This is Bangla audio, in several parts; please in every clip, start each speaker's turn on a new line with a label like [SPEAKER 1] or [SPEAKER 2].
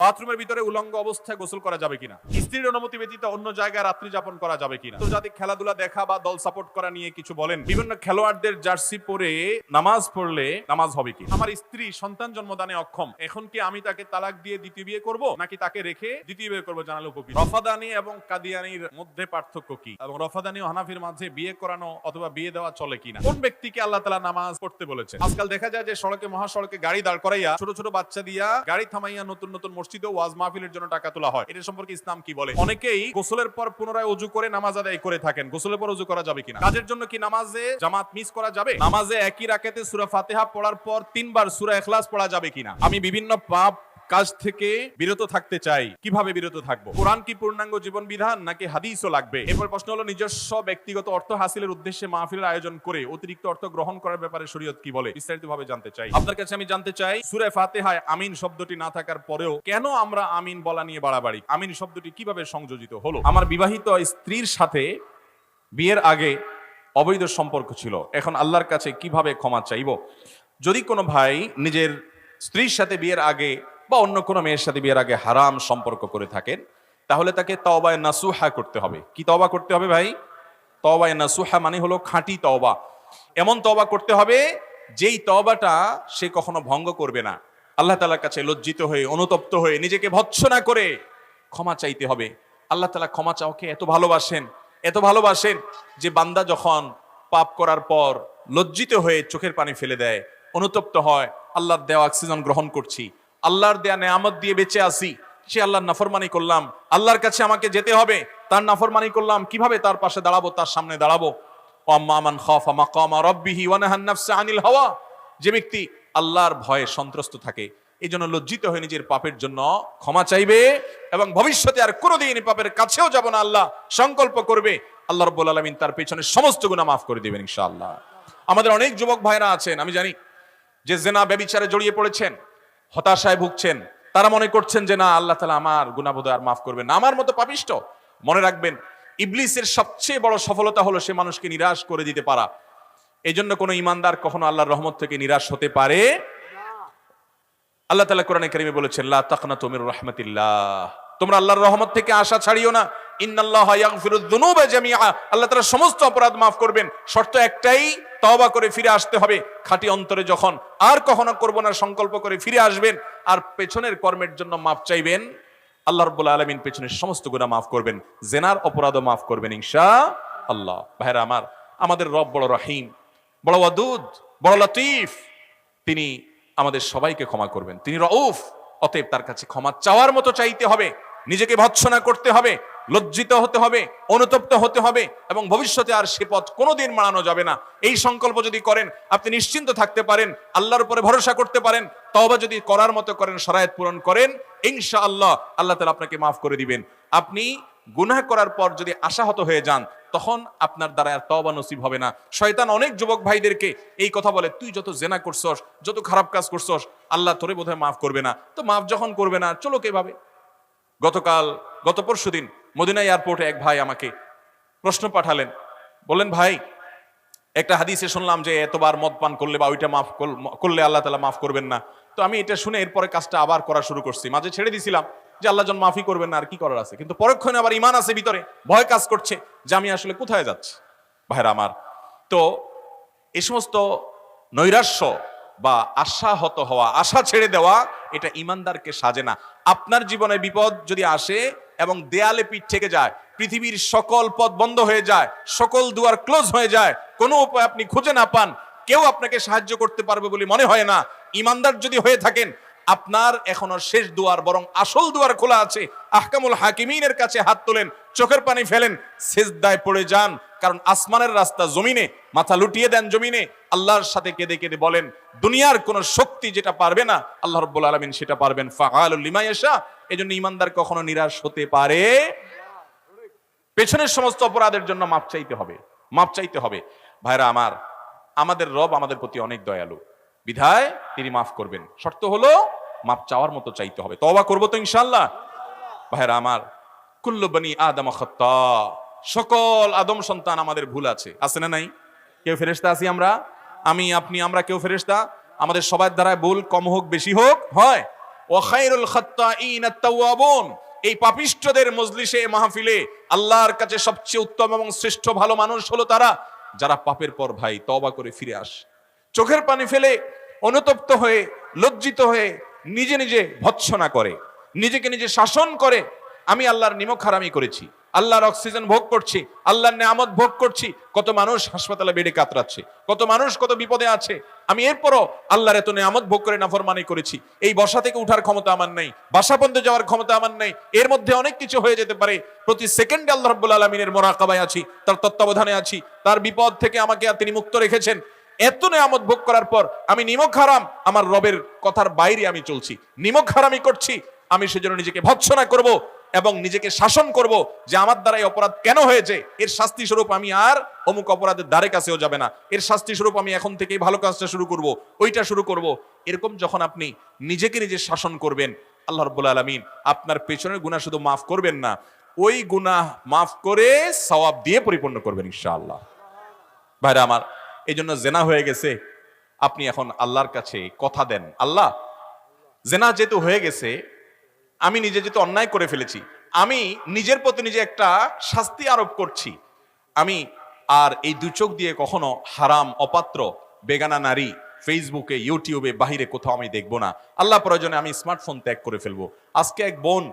[SPEAKER 1] বাথরুমের ভিতরে উলঙ্গ অবস্থায় গোসল করা যাবে কিনা, স্ত্রীর অনুমতি ব্যতীত অন্য জায়গায় রাত্রি যাপন করা যাবে কিনা, আন্তর্জাতিক খেলাধুলা দেখা বা দল সাপোর্ট করা নিয়ে কিছু বলেন, বিভিন্ন খেলোয়াড়দের জার্সি পরে নামাজ পড়লে নামাজ হবে কি, আমার স্ত্রী সন্তান জন্মদানে অক্ষম, এখন কি আমি তাকে তালাক দিয়ে দ্বিতীয় বিয়ে করব নাকি তাকে রেখে দ্বিতীয় বিয়ে করবো, জানালে উপকৃত। রফাদানি এবং কাদিয়ানির মধ্যে পার্থক্য কি, এবং রফাদানি ও হানাফির মাঝে বিয়ে করানো অথবা বিয়ে দেওয়া চলে কিনা, কোন ব্যক্তিকে আল্লাহ তাআলা নামাজ পড়তে বলেছেন। আজকাল দেখা যায় যে সড়কে মহাসড়কে গাড়ি দাঁড় করাইয়া ছোট ছোট বাচ্চা দিয়া গাড়ি থামাইয়া নতুন নতুন মসজিদে ওয়াজ মাহফিলের জন্য টাকা তোলা হয়। এটা সম্পর্কে ইসলাম কি বলে? অনেকেই গোসলের পর পুনরায় ওযু করে নামাজ আদায় করে থাকেন, গোসলের পর ওযু করা যাবে কিনা, কাজের জন্য কি নামাজে জামাত মিস করা যাবে, নামাজে একই রাকাতে সূরা ফাতিহা পড়ার পর 3 বার সূরা ইখলাস পড়া যাবে কিনা, আমি বিভিন্ন পাপ কাজ থেকে বিরত থাকতে চাই, কিভাবে বিরত থাকবো, কোরআন কি পূর্ণাঙ্গ জীবন বিধান নাকি হাদিসও লাগবে। এরপর প্রশ্ন হলো, নিজস্ব ব্যক্তিগত অর্থ হাসিলের উদ্দেশ্যে মাহফিলের আয়োজন করে অতিরিক্ত অর্থ গ্রহণ করার ব্যাপারে শরীয়ত কি বলে, বিস্তারিতভাবে জানতে চাই। আপনার কাছে আমি জানতে চাই, সূরা ফাতিহায় আমিন শব্দটি না থাকার পরেও কেন আমরা আমিন বলা নিয়ে বাড়াবাড়ি, আমিন শব্দটি কিভাবে সংযোজিত হলো। আমার বিবাহিত স্ত্রীর সাথে বিয়ের আগে অবৈধ সম্পর্ক ছিল, এখন আল্লাহর কাছে কিভাবে ক্ষমা চাইব। যদি কোনো ভাই নিজের স্ত্রীর সাথে বিয়ের আগে বা অন্য কোনো মেয়ের সাথে বিয়ের আগে হারাম সম্পর্ক করে থাকেন, তাহলে তাকে তওবায়ে নাসুহা করতে হবে। কি তওবা করতে হবে ভাই? তওবায়ে নাসুহা মানে হলো খাঁটি তওবা। এমন তওবা করতে হবে যেই তওবাটা সে কখনো ভঙ্গ করবে না। আল্লাহ তাআলার কাছে লজ্জিত হয়ে, অনুতপ্ত হয়ে, নিজেকে ভৎসনা করে ক্ষমা চাইতে হবে। আল্লাহ তাআলা ক্ষমা চাওয়াকে এত ভালোবাসেন যে বান্দা যখন পাপ করার পর লজ্জিত হয়ে চোখের পানি ফেলে দেয়, অনুতপ্ত হয়, আল্লাহর দেওয়া অক্সিজেন গ্রহণ করছি, আল্লাহর দেয়া নেয়ামত দিয়ে বেঁচে আছি, সে আল্লাহর নাফরমানি করলাম, আল্লাহর কাছে আমাকে যেতে হবে, তার নাফরমানি করলাম, কিভাবে তার পাশে দাঁড়াবো, তার সামনে দাঁড়াবো। আম্মা মান খাফা মাকামা রাব্বিহি ওয়া নাহান নাফসা আনিল হাওয়া, যে ব্যক্তি আল্লাহর ভয়ে সন্ত্রস্ত থাকে, এই জন্য লজ্জিত হয়ে নিজের পাপের জন্য ক্ষমা চাইবে এবং ভবিষ্যতে আর কোনোদিন পাপের কাছেও যাব না আল্লাহ সংকল্প করবে। আল্লাহ রাব্বুল আলামিন তার পেছনে সমস্ত গুনাহ মাফ করে দিবেন ইনশাআল্লাহ। আমাদের অনেক যুবক ভাইরা আছেন, আমি জানি, যে জিনা ব্যভিচারে জড়িয়ে পড়েছেন, হতাশায় ভুগছেন, তারা মনে করছেন যে না, আল্লাহ তাআলা আমার গুনাহ বোধহয় আর মাফ করবেন না, আমার মতো পাপিষ্ট। মনে রাখবেন, ইবলিসের সবচেয়ে বড় সফলতা হলো সে মানুষকে নিরাশ করে দিতে পারা। এই জন্য কোনো ইমানদার কখনো আল্লাহর রহমত থেকে নিরাশ হতে পারে। আল্লাহ তাআলা কোরআনে কারীমে বলেছেন, লা তাকনাতু মির রাহমাতিল্লাহ, তোমরা আল্লাহর রহমত থেকে আশা ছাড়িও না। ইন্নাল্লাহা ইয়াগফিরুয যুনুবা জামিআ, আল্লাহ তাআলা সমস্ত অপরাধ মাফ করবেন, শর্ত একটাই, তওবা করে ফিরে আসতে হবে। খাঁটি অন্তরে যখন আর কখনো করব না সংকল্প করে ফিরে আসবেন আর পেছনের কর্মের জন্য মাফ চাইবেন, আল্লাহ রাব্বুল আলামিন পেছনের সমস্ত গুনাহ মাফ করবেন, জিনার অপরাধও মাফ করবেন ইনশাআল্লাহ। ভাইরা আমার, আমাদের রব বড় রহিম, বড় ওয়াদুদ, বড় লতিফ, তিনি আমাদের সবাইকে ক্ষমা করবেন, তিনি রউফ। অতএব তার কাছে ক্ষমা চাওয়ার মতো চাইতে হবে, নিজেকে ভৎসনা করতে হবে, লজ্জিত হতে হবে, অনুতপ্ত হতে হবে, এবং ভবিষ্যতে আর সে পথ কোনোদিন মানানো যাবে না। এই সংকল্প যদি করেন, আপনি নিশ্চিন্ত থাকতে পারেন, আল্লাহর উপরে ভরসা করতে পারেন। তওবা যদি করার মতো করেন, শরায়েত পূরণ করেন, ইনশাআল্লাহ আল্লাহ তাআলা আপনাকে মাফ করে দিবেন। আপনি গুনাহ করার পর যদি আশাহত হয়ে যান, তখন আপনার দ্বারা আর তওবা নসিব হবে না। শয়তান অনেক যুবক ভাইদেরকে এই কথা বলে, তুই যত জেনা করছস, যত খারাপ কাজ করছস, আল্লাহ তোরে বোধহয় মাফ করবে না। তো মাফ যখন করবে না, চলো কিভাবে। গত পরশুদিন মদিনা এয়ারপোর্টে এক ভাই আমাকে প্রশ্ন পাঠালেন, বললেন, ভাই, একটা হাদিসে শুনলাম যে এতবার মদ পান করলে বা ওইটা মাফ করলে আল্লাহ তাআলা মাফ করবেন না। তো আমি এটা শুনে এরপরে কাজটা আবার করা শুরু করছি। মাঝে ছেড়ে দিছিলাম যে আল্লাহ যখন মাফই করবেন না, আর কি করার আছে, কিন্তু পরক্ষণে আবার ঈমান আছে ভিতরে, ভয় কাজ করছে যে আমি আসলে কোথায় যাচ্ছি। ভাইরা আমার, তো এই সমস্ত নৈরাশ্য বা আশাহত হওয়া, আশা ছেড়ে দেওয়া, এটা ইমানদারকে সাজে না। আপনার জীবনে বিপদ যদি আসে এবং দেয়ালে পিঠ থেকে যায়, পৃথিবীর সকল পথ বন্ধ হয়ে যায়, সকল দুয়ার ক্লোজ হয়ে যায়, কোনো উপায় আপনি খুঁজে না পান, কেউ আপনাকে সাহায্য করতে পারবে বলে মনে হয় না, ইমানদার যদি হয়ে থাকেন, আপনার এখনো শেষ দুয়ার, বরং আসল দুয়ার খোলা আছে। আহকামুল হাকিমিনের কাছে হাত তোলেন, চোখের পানি ফেলেন, সিজদায় পড়ে যান, কারণ আসমানের রাস্তা জমিনে, মাথা লুটিয়ে দেন জমিনে, আল্লাহর সাথে কেঁদে কেঁদে বলেন, দুনিয়ার কোন শক্তি যেটা পারবে না, আল্লাহ রাব্বুল আলামিন সেটা পারবেন। ফাআলুল লিমা ইয়াশা। এজন্য ইমানদার কখনো নিরাশ হতে পারে। পেছনের সমস্ত অপরাধের জন্য মাফ চাইতে হবে। ভাইরা আমার, আমাদের রব আমাদের প্রতি অনেক দয়ালু, বিধায় তিনি মাফ করবেন। শর্ত হলো মাফ চাওয়ার মতো চাইতে হবে। তওবা করবো তো ইনশাআল্লাহ। ভাইরা আমার, কুল্লু বনি আদম খাত্তা, সকল আদম সন্তান আমাদের ভুল আছে না নাই? কেউ ফেরেশতা আছি আমরা, আমি আপনি, আমরা কেউ ফেরেশতা। আমাদের সবার দ্বারা ভুল কম হোক বেশি হোক হয়। ওয়া খায়রুল খাত্তাঈন আত-তাওয়াবুন, এই পাপিষ্ঠদের মজলিসে মাহফিলে আল্লাহর কাছে সবচেয়ে উত্তম এবং শ্রেষ্ঠ ভালো মানুষ হলো তারা যারা পাপের পর ভাই তওবা করে ফিরে আসে, চোখের পানি ফেলে অনুতপ্ত হয়ে লজ্জিত হয়ে নিজে নিজে ভৎসনা করে, নিজেকে নিজে শাসন করে। আমি আল্লাহর নিমক হারামি করেছি, আল্লাহর অক্সিজেন ভোগ করছি, আল্লাহর নেয়ামত ভোগ করছি, কত মানুষ হাসপাতালে বেডে কাতরাচ্ছে, কত মানুষ কত বিপদে আছে, আমি এরপরও আল্লাহর এত নেয়ামত ভোগ করে নাফরমানি করেছি। এই বসা থেকে উঠার ক্ষমতা আমার নেই, বাসা পর্যন্ত যাওয়ার ক্ষমতা আমার নেই, এর মধ্যে অনেক কিছু হয়ে যেতে পারে। প্রতি সেকেন্ডে আল্লাহ রাব্বুল আলামিনের মুরাকাবায় আছি, তার তত্ত্বাবধানে আছি, তার বিপদ থেকে আমাকে তিনি মুক্ত রেখেছেন। এত নেয়ামত ভোগ করার পর আমি নিমক হারাম, আমার রবের কথার বাইরে আমি চলছি, নিমক হারামি করছি, আমি সেজন্য নিজেকে ভৎসনা করব এবং নিজেকে শাসন করব যে আমার দ্বারা এই অপরাধ কেন হয়েছে, এর শাস্তি স্বরূপ আমি আর অমুক অপরাধের দ্বারে কাছেও যাবে না, এর শাস্তি স্বরূপ আমি এখন থেকেই ভালো কাজটা শুরু করব, ওইটা শুরু করব। এরকম যখন আপনি নিজেকে নিজে শাসন করবেন, আল্লাহ রাব্বুল আলামিন আপনার পেছনের গুনাহ শুধু মাফ করবেন না, ওই গুনাহ মাফ করে সওয়াব দিয়ে পরিপূর্ণ করবেন ইনশাআল্লাহ। ভাইরা আমার, এই জন্য জেনা হয়ে গেছে, আপনি এখন আল্লাহর কাছে কথা দেন, আল্লাহ জেনা যেহেতু হয়ে গেছে, আমি নিজে যেহেতু অন্যায় করে ফেলেছি, আমি নিজের প্রতি নিজে একটা শাস্তি আরোপ করছি, আমি আর এই দুই চোখ দিয়ে কখনো হারাম অপাত্র বেগানা নারী ফেসবুকে ইউটিউবে বাহিরে কোথাও আমি দেখবো না। আল্লাহ প্রয়োজনে আমি স্মার্টফোন ত্যাগ করে ফেলবো। আজকে এক বোন,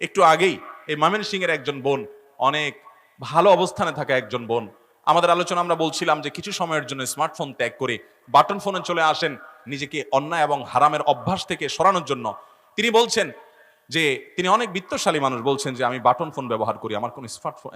[SPEAKER 1] একটু আগেই এই ময়মনসিংহের একজন বোন, অনেক ভালো অবস্থানে থাকা একজন বোন, আমাদের আলোচনা আমরা বলছিলাম যে কিছু সময়ের জন্য স্মার্টফোন ত্যাগ করে বাটন ফোনে চলে আসেন নিজেকে অন্যায় এবং হারামের অভ্যাস থেকে সরানোর জন্য। তিনি বলছেন যে তিনি অনেক বিত্তশালী মানুষ, বলছেন যে আমি বাটন ফোন ব্যবহার করি, আমার কোনো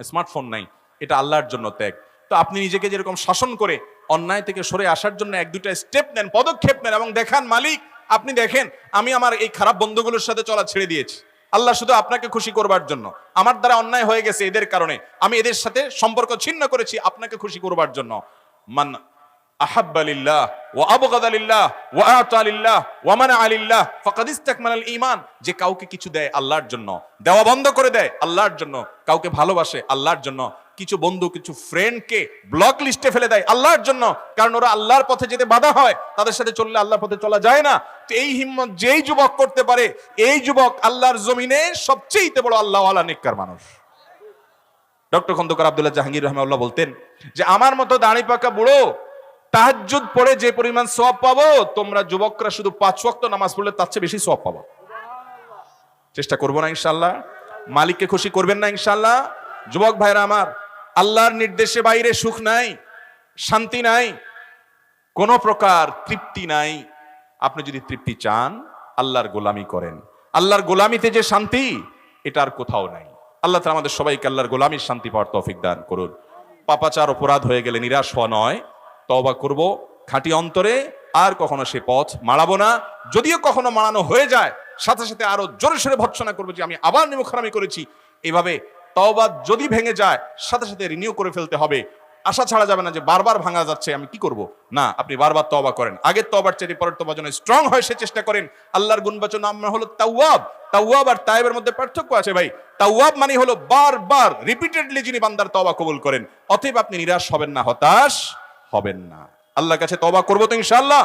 [SPEAKER 1] স্মার্টফোন নাই, এটা আল্লাহর জন্য ত্যাগ। তো আপনি নিজেকে যেরকম শাসন করে অন্যায় থেকে সরে আসার জন্য এক দুইটা স্টেপ নেন, পদক্ষেপ নেন এবং দেখান মালিক আপনি দেখেন আমি আমার এই খারাপ বন্ধুগুলোর সাথে চলা ছেড়ে দিয়েছি, আল্লাহ শুধু আপনাকে খুশি করবার জন্য, আমার দ্বারা অন্যায় হয়ে গেছে এদের কারণে, আমি এদের সাথে সম্পর্ক ছিন্ন করেছি আপনাকে খুশি করবার জন্য। মান আহাব্বা লিল্লাহ ওয়া আবগাদা লিল্লাহ ওয়া আতা লিল্লাহ ওয়া মানা লিল্লাহ ফাকাদ ইসতাকমালাল ঈমান, যে কাউকে কিছু দেয় আল্লাহর জন্য, দেওয়া বন্ধ করে দেয় আল্লাহর জন্য, কাউকে ভালোবাসে আল্লাহর জন্য, কিছু বন্ধু কিছু ফ্রেন্ডকে ব্লক লিস্টে ফেলে দেয় আল্লাহর জন্য, কারণ ওরা আল্লাহর পথে যেতে বাধা হয়, তাদের সাথে চললে আল্লাহর পথে চলা যায় না। তো এই হিম্মত যেই যুবক করতে পারে, এই যুবক আল্লাহর জমিনে সবচেয়ে বড় আল্লাহওয়ালা নেককার মানুষ। ডক্টর খন্দকার আব্দুল্লাহ জাহাঙ্গীর রাহমাহুল্লাহ বলতেন যে আমার মতো দাড়ি পাকা বুড়ো তাহাজ্জুদ পড়ে যে পরিমাণ সওয়াব পাবো, তোমরা যুবকরা শুধু 5 ওয়াক্ত নামাজ পড়লে তার চেয়ে বেশি সওয়াব পাবো। চেষ্টা করবো না ইনশাআল্লাহ? মালিককে খুশি করবেন না ইনশাআল্লাহ? যুবক ভাইরা আমার, আল্লাহর নির্দেশে বাইরে সুখ নাই, শান্তি নাই, কোন প্রকার তৃপ্তি নাই। আপনি যদি তৃপ্তি চান আল্লাহর গোলামি করেন, আল্লাহর গোলামিতে যে শান্তি এটা আর কোথাও নাই। আল্লাহ তাআলা আমাদের সবাইকে আল্লাহর গোলামির শান্তি পাওয়ার তৌফিক দান করুন। পাপাচার অপরাধ হয়ে গেলে নিরাশ হওয়া নয়, তওবা করব খাঁটি অন্তরে, আর কখনো সে পথ মাড়াবো না। যদিও কখনো মাড়ানো হয়ে যায়, সাথে সাথে আরো জোরে সোরে ভর্ৎসনা করবো যে আমি আবার নিমুখারামি করেছি। এইভাবে তওবা যদি ভেঙে যায়, সাথে সাথে রিনিউ করে ফেলতে হবে। আশা ছাড়া যাবে না যে বারবার ভাঙা যাচ্ছে, আমি কি করব না। আপনি বারবার তওবা করেন, আগের তওবার চেয়ে পরের তওবা যেন স্ট্রং হয় সে চেষ্টা করেন। আল্লাহর গুণবাচন নাম হলো তাওয়াব। তাওয়াব আর তায়েবের মধ্যে পার্থক্য আছে ভাই। তাওয়াব মানে হলো বারবার রিপিটেডলি যিনি বান্দার তওবা কবুল করেন। অতএব আপনি নিরাশ হবেন না, হতাশ হবেন না। আল্লাহর কাছে তওবা করব তো ইনশাআল্লাহ।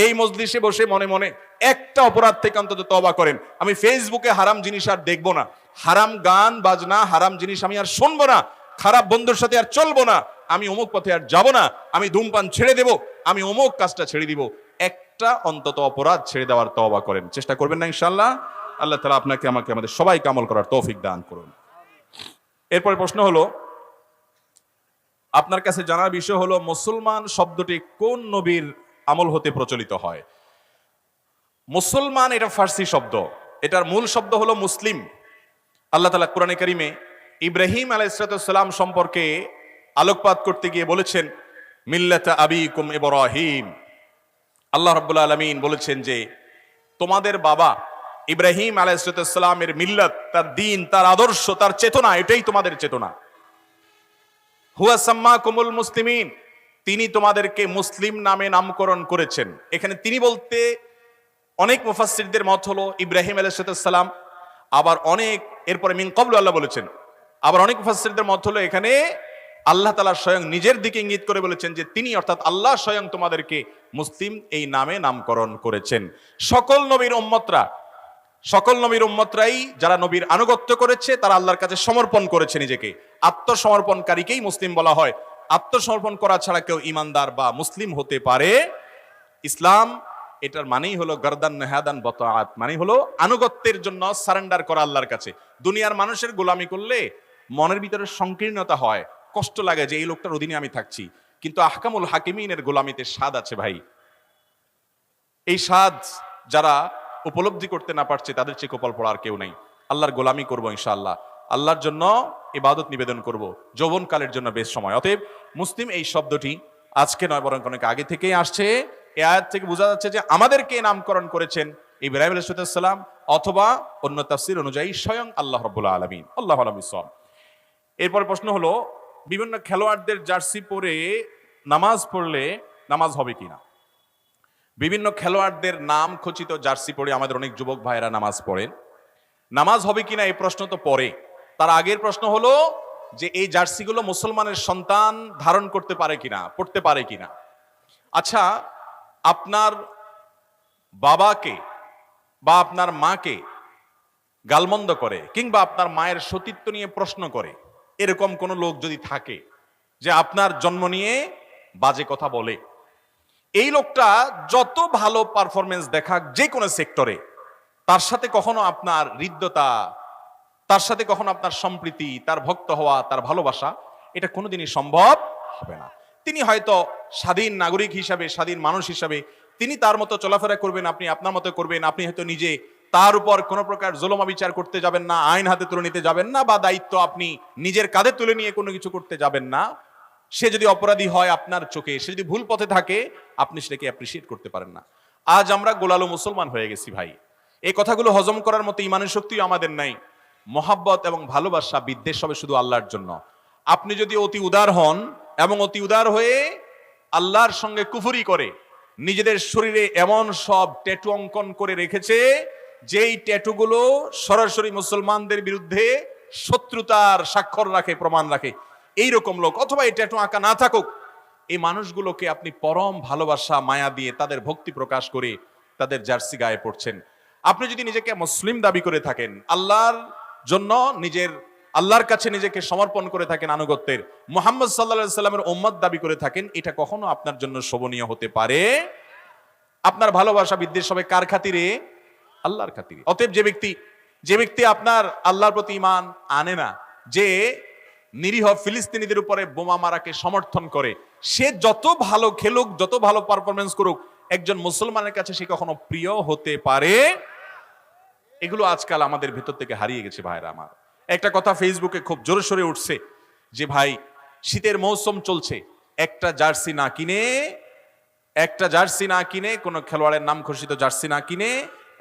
[SPEAKER 1] এই মজলিসে বসে মনে মনে একটা অপরাধ থেকে অন্তত তওবা করেন। আমি ফেসবুকে হারাম জিনিস আর দেখবো না, হারাম গান বাজনা হারাম জিনিস আমি আর শুনবো না, খারাপ বন্ধুর সাথে আর চলবো না, আমি অমুক পথে আর যাব না, আমি ধূমপান ছেড়ে দেব, আমি অমুক কাজটা ছেড়ে দিব। একটা অন্তত অপরাধ ছেড়ে দেওয়ার তওবা করেন। চেষ্টা করবেন না ইনশাআল্লাহ? আল্লাহ তাআলা আপনাকে আমাকে আমাদের সবাইকে আমল করার তৌফিক দান করুন। এরপরে প্রশ্ন হলো, আপনার কাছে জানার বিষয় হলো মুসলমান শব্দটি কোন নবীর আমল হতে প্রচলিত হয়? মুসলমান এটা ফার্সি শব্দ, এটার মূল শব্দ হলো মুসলিম। আল্লাহ তাআলা কোরআনে কারিমে ইব্রাহিম আলাইহিস সালাম সম্পর্কে আলোকপাত করতে গিয়ে বলেছেন মিল্লাতা আবিকুম ইব্রাহিম। আল্লাহ রাব্বুল আলামিন বলেছেন যে তোমাদের বাবা ইব্রাহিম আলাইহিস সালামের মিল্লাত, তার দ্বীন, তার আদর্শ, তার চেতনা, এটাই তোমাদের চেতনা। হুয়া সাম্মাকুমুল মুসলিমিন, তিনি তোমাদেরকে মুসলিম নামে নামকরণ করেছেন। এখানে তিনি বলতে অনেক মুফাসসিরদের মত হলো ইব্রাহিম আলাইহিস সালাম, আবার অনেক এরপরে মিন ক্বাবলু আল্লাহ বলেছেন, আবার অনেক মুফাসসিরদের মত হলো এখানে আল্লাহ তাআলা স্বয়ং নিজের দিকে ইঙ্গিত করে বলেছেন যে তিনি অর্থাৎ আল্লাহ স্বয়ং তোমাদেরকে মুসলিম এই নামে নামকরণ করেছেন। সকল নবীর উম্মতরা সকল নবীর উম্মতরাই যারা নবীর আনুগত্য করেছে তারা আল্লাহর কাছে সমর্পণ করেছে নিজেকে। আত্মসমর্পণকারীকেই মুসলিম বলা হয়। আত্মসমর্পণ করা ছাড়া কেউ ইমানদার বা মুসলিম হতে পারে? ইসলাম এটার মানেই হলো গরদান নেহাদান বতাআত, মানে হলো আনুগত্যের জন্য সারেন্ডার করা আল্লাহর কাছে। দুনিয়ার মানুষের গোলামি করলে মনের ভিতরে সংকীর্ণতা হয়, কষ্ট লাগে যে এই লোকটার অধীনে আমি থাকছি। কিন্তু আহকামুল হাকিমিনের গোলামিতে স্বাদ আছে ভাই। এই স্বাদ যারা উপলব্ধি করতে না পারছে তাদের চেয়ে কপাল পড়া আর কেউ নাই। আল্লাহর গোলামি করবো ইনশাআল্লাহ, আল্লাহর জন্য ইবাদত নিবেদন করব, যৌবনকালের জন্য বেশ সময়। অতএব মুসলিম এই শব্দটি আজকে নয় বরং অনেক আগে থেকেই আসছে। এই আয়াত থেকে বোঝা যাচ্ছে যে আমাদেরকে নামকরণ করেছেন ইব্রাহিম আলাইহিস সালাম অথবা অন্য তাফসীর অনুযায়ী স্বয়ং আল্লাহ রাব্বুল আলামিন। আল্লাহু আ'লাম বিসওয়াব। এরপর প্রশ্ন হলো, বিভিন্ন খেলোয়াড়দের জার্সি পরে নামাজ পড়লে নামাজ হবে কিনা? বিভিন্ন খেলোয়াড়দের নাম খচিত জার্সি পরে আমাদের অনেক যুবক ভাইয়েরা নামাজ পড়েন। নামাজ হবে কিনা এই প্রশ্ন তো পরে, তার আগের প্রশ্ন হলো যে এই জার্সিগুলো মুসলমানের সন্তান ধারণ করতে পারে কিনা, পড়তে পারে কিনা। আচ্ছা, আপনার বাবাকে বা আপনার মাকে গালমন্দ করে কিংবা আপনার মায়ের সতীত্ব নিয়ে প্রশ্ন করে এরকম কোন লোক যদি থাকে যে আপনার জন্ম নিয়ে বাজে কথা বলে, এই লোকটা যত ভালো পারফরমেন্স দেখাক যে কোনো সেক্টরে, তার সাথে কখনো আপনার হৃদ্যতা, তার সাথে কখনো আপনার সম্প্রীতি, তার ভক্ত হওয়া, তার ভালোবাসা, এটা কোনোদিনই সম্ভব হবে না। তিনি হয়তো স্বাধীন নাগরিক হিসাবে, স্বাধীন মানুষ হিসাবে তিনি তার মতো চলাফেরা করবেন, আপনি আপনার মতো করবেন। আপনি হয়তো নিজে তার উপর কোনো প্রকার জুলুম বিচার করতে যাবেন না, আইন হাতে তুলে নিতে যাবেন না, বা দায়িত্ব আপনি নিজের কাঁধে তুলে নিয়ে কোনো কিছু করতে যাবেন না। সে যদি অপরাধী হয় আপনার চোখে, সে যদি ভুল পথে থাকে, আপনি সেটাকে অ্যাপ্রিসিয়েট করতে পারেন না। আজ আমরা গোলালো মুসলমান হয়ে গেছি ভাই। এই কথাগুলো হজম করার মতো ইমানের শক্তিও আমাদের নাই। মহাব্বত এবং ভালোবাসা, বিদ্বেষ হবে শুধু আল্লাহর জন্য। আপনি যদি অতি উদার হন এবং অতি উদার হয়ে আল্লাহর সঙ্গে কুফরি করে নিজেদের শরীরে এমন সব ট্যাটু অঙ্কন করে রেখেছে যেই ট্যাটুগুলো সরাসরি মুসলমানদের বিরুদ্ধে শত্রুতার স্বাক্ষর রাখে, প্রমাণ রাখে, এইরকম লোক, অথবা এই ট্যাটু আঁকা না থাকুক, এই মানুষগুলোকে আপনি পরম ভালোবাসা মায়া দিয়ে তাদের ভক্তি প্রকাশ করে তাদের জার্সি গায়ে পড়ছেন। আপনি যদি নিজেকে মুসলিম দাবি করে থাকেন, আল্লাহর জন্য আল্লাহর কাছে নিজেকে সমর্পণ করে থাকেন, আনুগত্যের মুহাম্মদ সাল্লাল্লাহু আলাইহি সাল্লামের উম্মত দাবি করে থাকেন, এটা কখনো আপনার জন্য শোভনীয় হতে পারে? আপনার ভালোবাসা বিদ্বেষ হবে কার খাতিরে? আল্লাহর খাতিরে। অতএব যে ব্যক্তি আপনার আল্লাহর প্রতি ঈমান আনে না, যে নিরীহ ফিলিস্তিনিদের উপরে বোমা মারাকে সমর্থন করে, সে যত ভালো খেলুক, যত ভালো পারফরমেন্স করুক, একজন মুসলমানের কাছে সে কখনো প্রিয় হতে পারে? এগুলো আজকাল আমাদের ভেতর থেকে হারিয়ে গেছে ভাইরা আমার। একটা কথা ফেসবুকে খুব জোরে সোরে উঠছে যে ভাই, শীতের মৌসুম চলছে, একটা জার্সি না কিনে, কোন খেলোয়াড়ের নাম ঘোষিত জার্সি না কিনে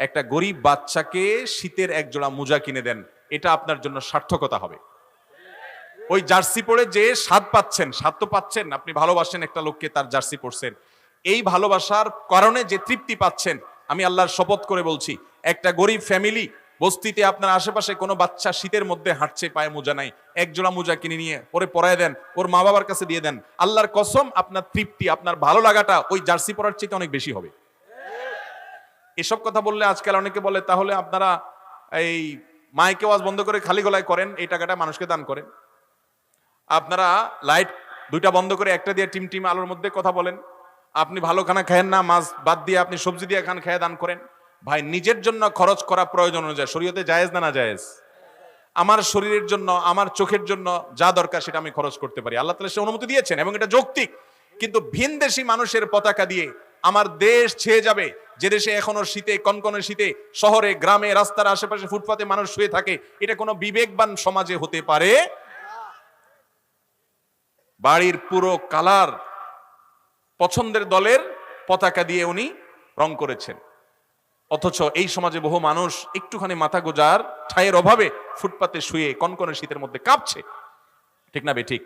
[SPEAKER 1] একটা গরিব বাচ্চাকে শীতের এক জোড়া মোজা কিনে দেন, এটা আপনার জন্য সার্থকতা হবে। ওই জার্সি পরে যে স্বাদ তো পাচ্ছেন, আপনি ভালোবাসেন একটা লোককে, তার জার্সি পরছেন, এই ভালোবাসার কারণে যে তৃপ্তি পাচ্ছেন, আমি আল্লাহর শপথ করে বলছি, একটা গরিব ফ্যামিলি বস্তিতে আপনার আশেপাশে কোনো বাচ্চা শীতের মধ্যে হাঁটছে, পায়ে মোজা নাই, এক জোড়া মোজা কিনে নিয়ে পরে পরায় দেন, ওর মা বাবার কাছে দিয়ে দেন, আল্লাহর কসম আপনার তৃপ্তি, আপনার ভালো লাগাটা ওই জার্সি পরার চেয়ে অনেক বেশি হবে। এসব কথা বললে আজকাল অনেকে বলে, তাহলে আপনারা এই মাইকে ওয়াজ বন্ধ করে খালি গলায় করেন, এই টাকাটা মানুষকে দান করেন। আপনারা লাইট দুইটা বন্ধ করে একটা দিয়ে টিম আলোর মধ্যে কথা বলেন। আপনি ভালো খানা খায়েন না, মাছ বাদ দিয়ে আপনি সবজি দিয়ে খান, খেয়ে দান করেন। ভাই, নিজের জন্য খরচ করা প্রয়োজন অনুযায়ী শরীয়তে জায়েজ না জায়েজ? আমার শরীরের জন্য, আমার চোখের জন্য যা দরকার সেটা আমি খরচ করতে পারি, আল্লাহ তাআলা সে অনুমতি দিয়েছেন এবং এটা যৌক্তিক। কিন্তু ভিনদেশী মানুষের পতাকা দিয়ে আমার দেশ ছেয়ে যাবে, যে দেশে এখনো শীতে, কনকনে শীতে, শহরে, গ্রামে, রাস্তার আশেপাশে, ফুটপাতে মানুষ শুয়ে থাকে, এটা কোনো বিবেকবান সমাজে হতে পারে? বাড়ির পুরো কালার পছন্দের দলের পতাকা দিয়ে উনি রং করেছেন, অথচ এই সমাজে বহু মানুষ একটুখানি মাথা গোজার ঠাঁইয়ের অভাবে ফুটপাতে শুয়ে কনকনে শীতের মধ্যে কাঁপছে। ঠিক না বেঠিক?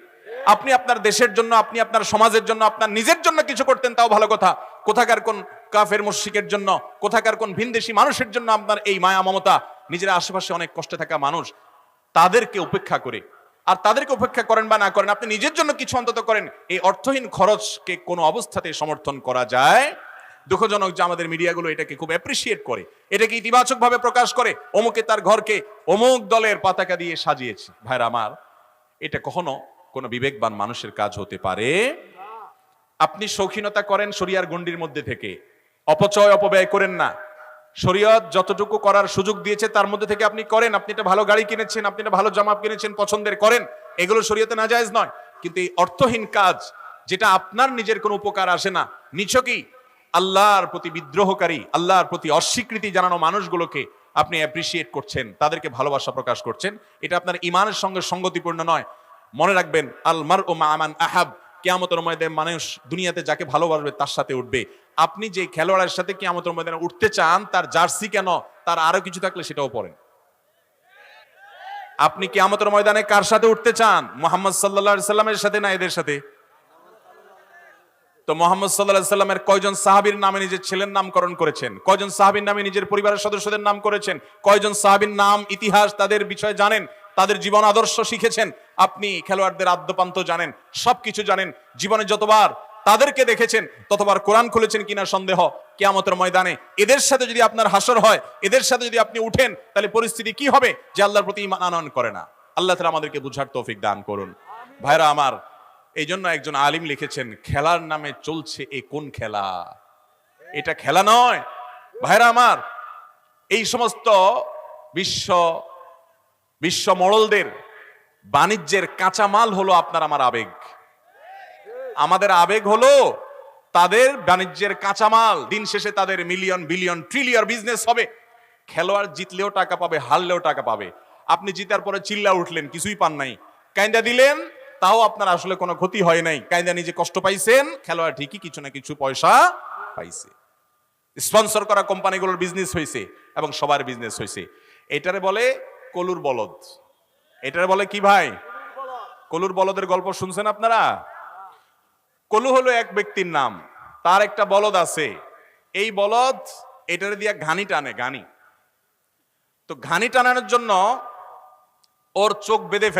[SPEAKER 1] আপনি আপনার দেশের জন্য, আপনি আপনার সমাজের জন্য, আপনার নিজের জন্য কিছু করতেন, তাও ভালো কথা। কোথাকার কোন কাফের মুশরিকের জন্য, কোথাকার কোন ভিনদেশী মানুষের জন্য আপনার এই মায়া মমতা, নিজের আশেপাশে অনেক কষ্টে থাকা মানুষ, তাদেরকে উপেক্ষা করে, আর তাদেরকে উপেক্ষা করেন বা না করেন, আপনি নিজের জন্য কিছু অন্তত করেন, এই অর্থহীন খরচকে কোনো অবস্থাতে সমর্থন করা যায় দুঃখজনক যে আমাদের মিডিয়াগুলো এটাকে খুব অ্যাপ্রিসিয়েট করে, এটাকে ইতিবাচক ভাবে প্রকাশ করে, অমুকে তার ঘরকে অমুক দলের পতাকা দিয়ে সাজিয়েছে। ভাইরা আমার, এটা কখনো কোনো বিবেকবান মানুষের কাজ হতে পারে? আপনি শৌখিনতা করেন শরিয়ার গণ্ডির মধ্যে থেকে, অপচয় অপব্যয় করেন না। শরীয়ত যতটুকু করার সুযোগ দিয়েছে তার মধ্যে থেকে আপনি করেন। আপনি একটা ভালো গাড়ি কিনেছেন, আপনি একটা ভালো জামা কিনেছেন, পছন্দের করেন, এগুলো শরীয়তে নাজায়েজ নয়। কিন্তু এই অর্থহীন কাজ, যেটা আপনার নিজের কোনো উপকার আসে না, নিছকই আল্লাহর প্রতি বিদ্রোহকারী, আল্লাহর প্রতি অস্বীকৃতি জানানো মানুষগুলোকে আপনি অ্যাপ্রিসিয়েট করছেন, তাদেরকে ভালোবাসা প্রকাশ করছেন, এটা আপনার ঈমানের সঙ্গে সঙ্গতিপূর্ণ নয়। মনে রাখবেন, আল মারউ মা মান আহাব, কিয়ামতের ময়দানে মানুষ দুনিয়াতে যাকে ভালোবাসবে তার সাথে উঠবে। আপনি যে খেলোয়াড়ের সাথে কিয়ামতের ময়দানে উঠতে চান, তার জার্সি কেন, তার আরো কিছু থাকলে সেটাও পড়েন। আপনি কিয়ামতের ময়দানে কার সাথে উঠতে চান? মুহাম্মদ সাল্লাল্লাহু আলাইহি সাল্লামের সাথে না এদের সাথে? তো মুহাম্মদ সাল্লাল্লাহু আলাইহি সাল্লামের কয়জন সাহাবীর নামে নিজের ছেলের নামকরণ করেছেন? কয়জন সাহাবীর নামে নিজের পরিবারের সদস্যদের নাম করেছেন? কয়জন সাহাবীর নাম, ইতিহাস, তাদের বিষয়ে জানেন, তাদের জীবন আদর্শ শিখেছেন? আপনি খেলোয়াড়দের আদ্যপান্ত জানেন, সবকিছু জানেন। জীবনে যতবার তাদেরকে দেখেছেন ততবার কোরআন খুলেছেন কিনা সন্দেহ। কিয়ামতের ময়দানে এদের সাথে যদি আপনার হাসর হয়, এদের সাথে যদি আপনি উঠেন, তাহলে পরিস্থিতি কি হবে? যে আল্লাহর প্রতি ঈমান আনয়ন করে না। আল্লাহ তাআলা আমাদেরকে বুঝার তৌফিক দান করুন। ভাইরা আমার, এই জন্য একজন আলিম লিখেছেন, খেলার নামে চলছে এ কোন খেলা? এটা খেলা নয়। ভাইরা আমার, এই সমস্ত বিশ্ব মডলদের বাণিজ্যের কাঁচামাল হলো আপনার আমার আবেগ। আমাদের আবেগ হলো তাদের বাণিজ্যের কাঁচামাল। দিন শেষে তাদের মিলিয়ন বিলিয়ন ট্রিলিয়ন বিজনেস হবে। খেলোয়াড় জিতলেও টাকা পাবে, হারলেও টাকা পাবে। আপনি জিতার পরে চিল্লা উঠলেন, কিছুই পান নাই, কাইন্দা দিলেন, তাও আপনার আসলে কোনো ক্ষতি হয় নাই। কাইন্দা নিজে কষ্ট পাইছেন, খেলোয়াড় ঠিকই কিছু না কিছু পয়সা পাইছে। স্পন্সর করা কোম্পানিগুলোর বিজনেস হয়েছে এবং সবার বিজনেস হয়েছে। এটারে বলে কলুর বলদ। এটারে বলে কি ভাই? কলুর বলদের গল্প শুনছেন আপনারা? কলু হলো এক ব্যক্তির নাম, তার একটা বলদ আছে। এই বলদ এটারে দিয়া ঘানি টানে, ঘানি। তো ঘানি টানানোর জন্য ওর চোখ বেঁধে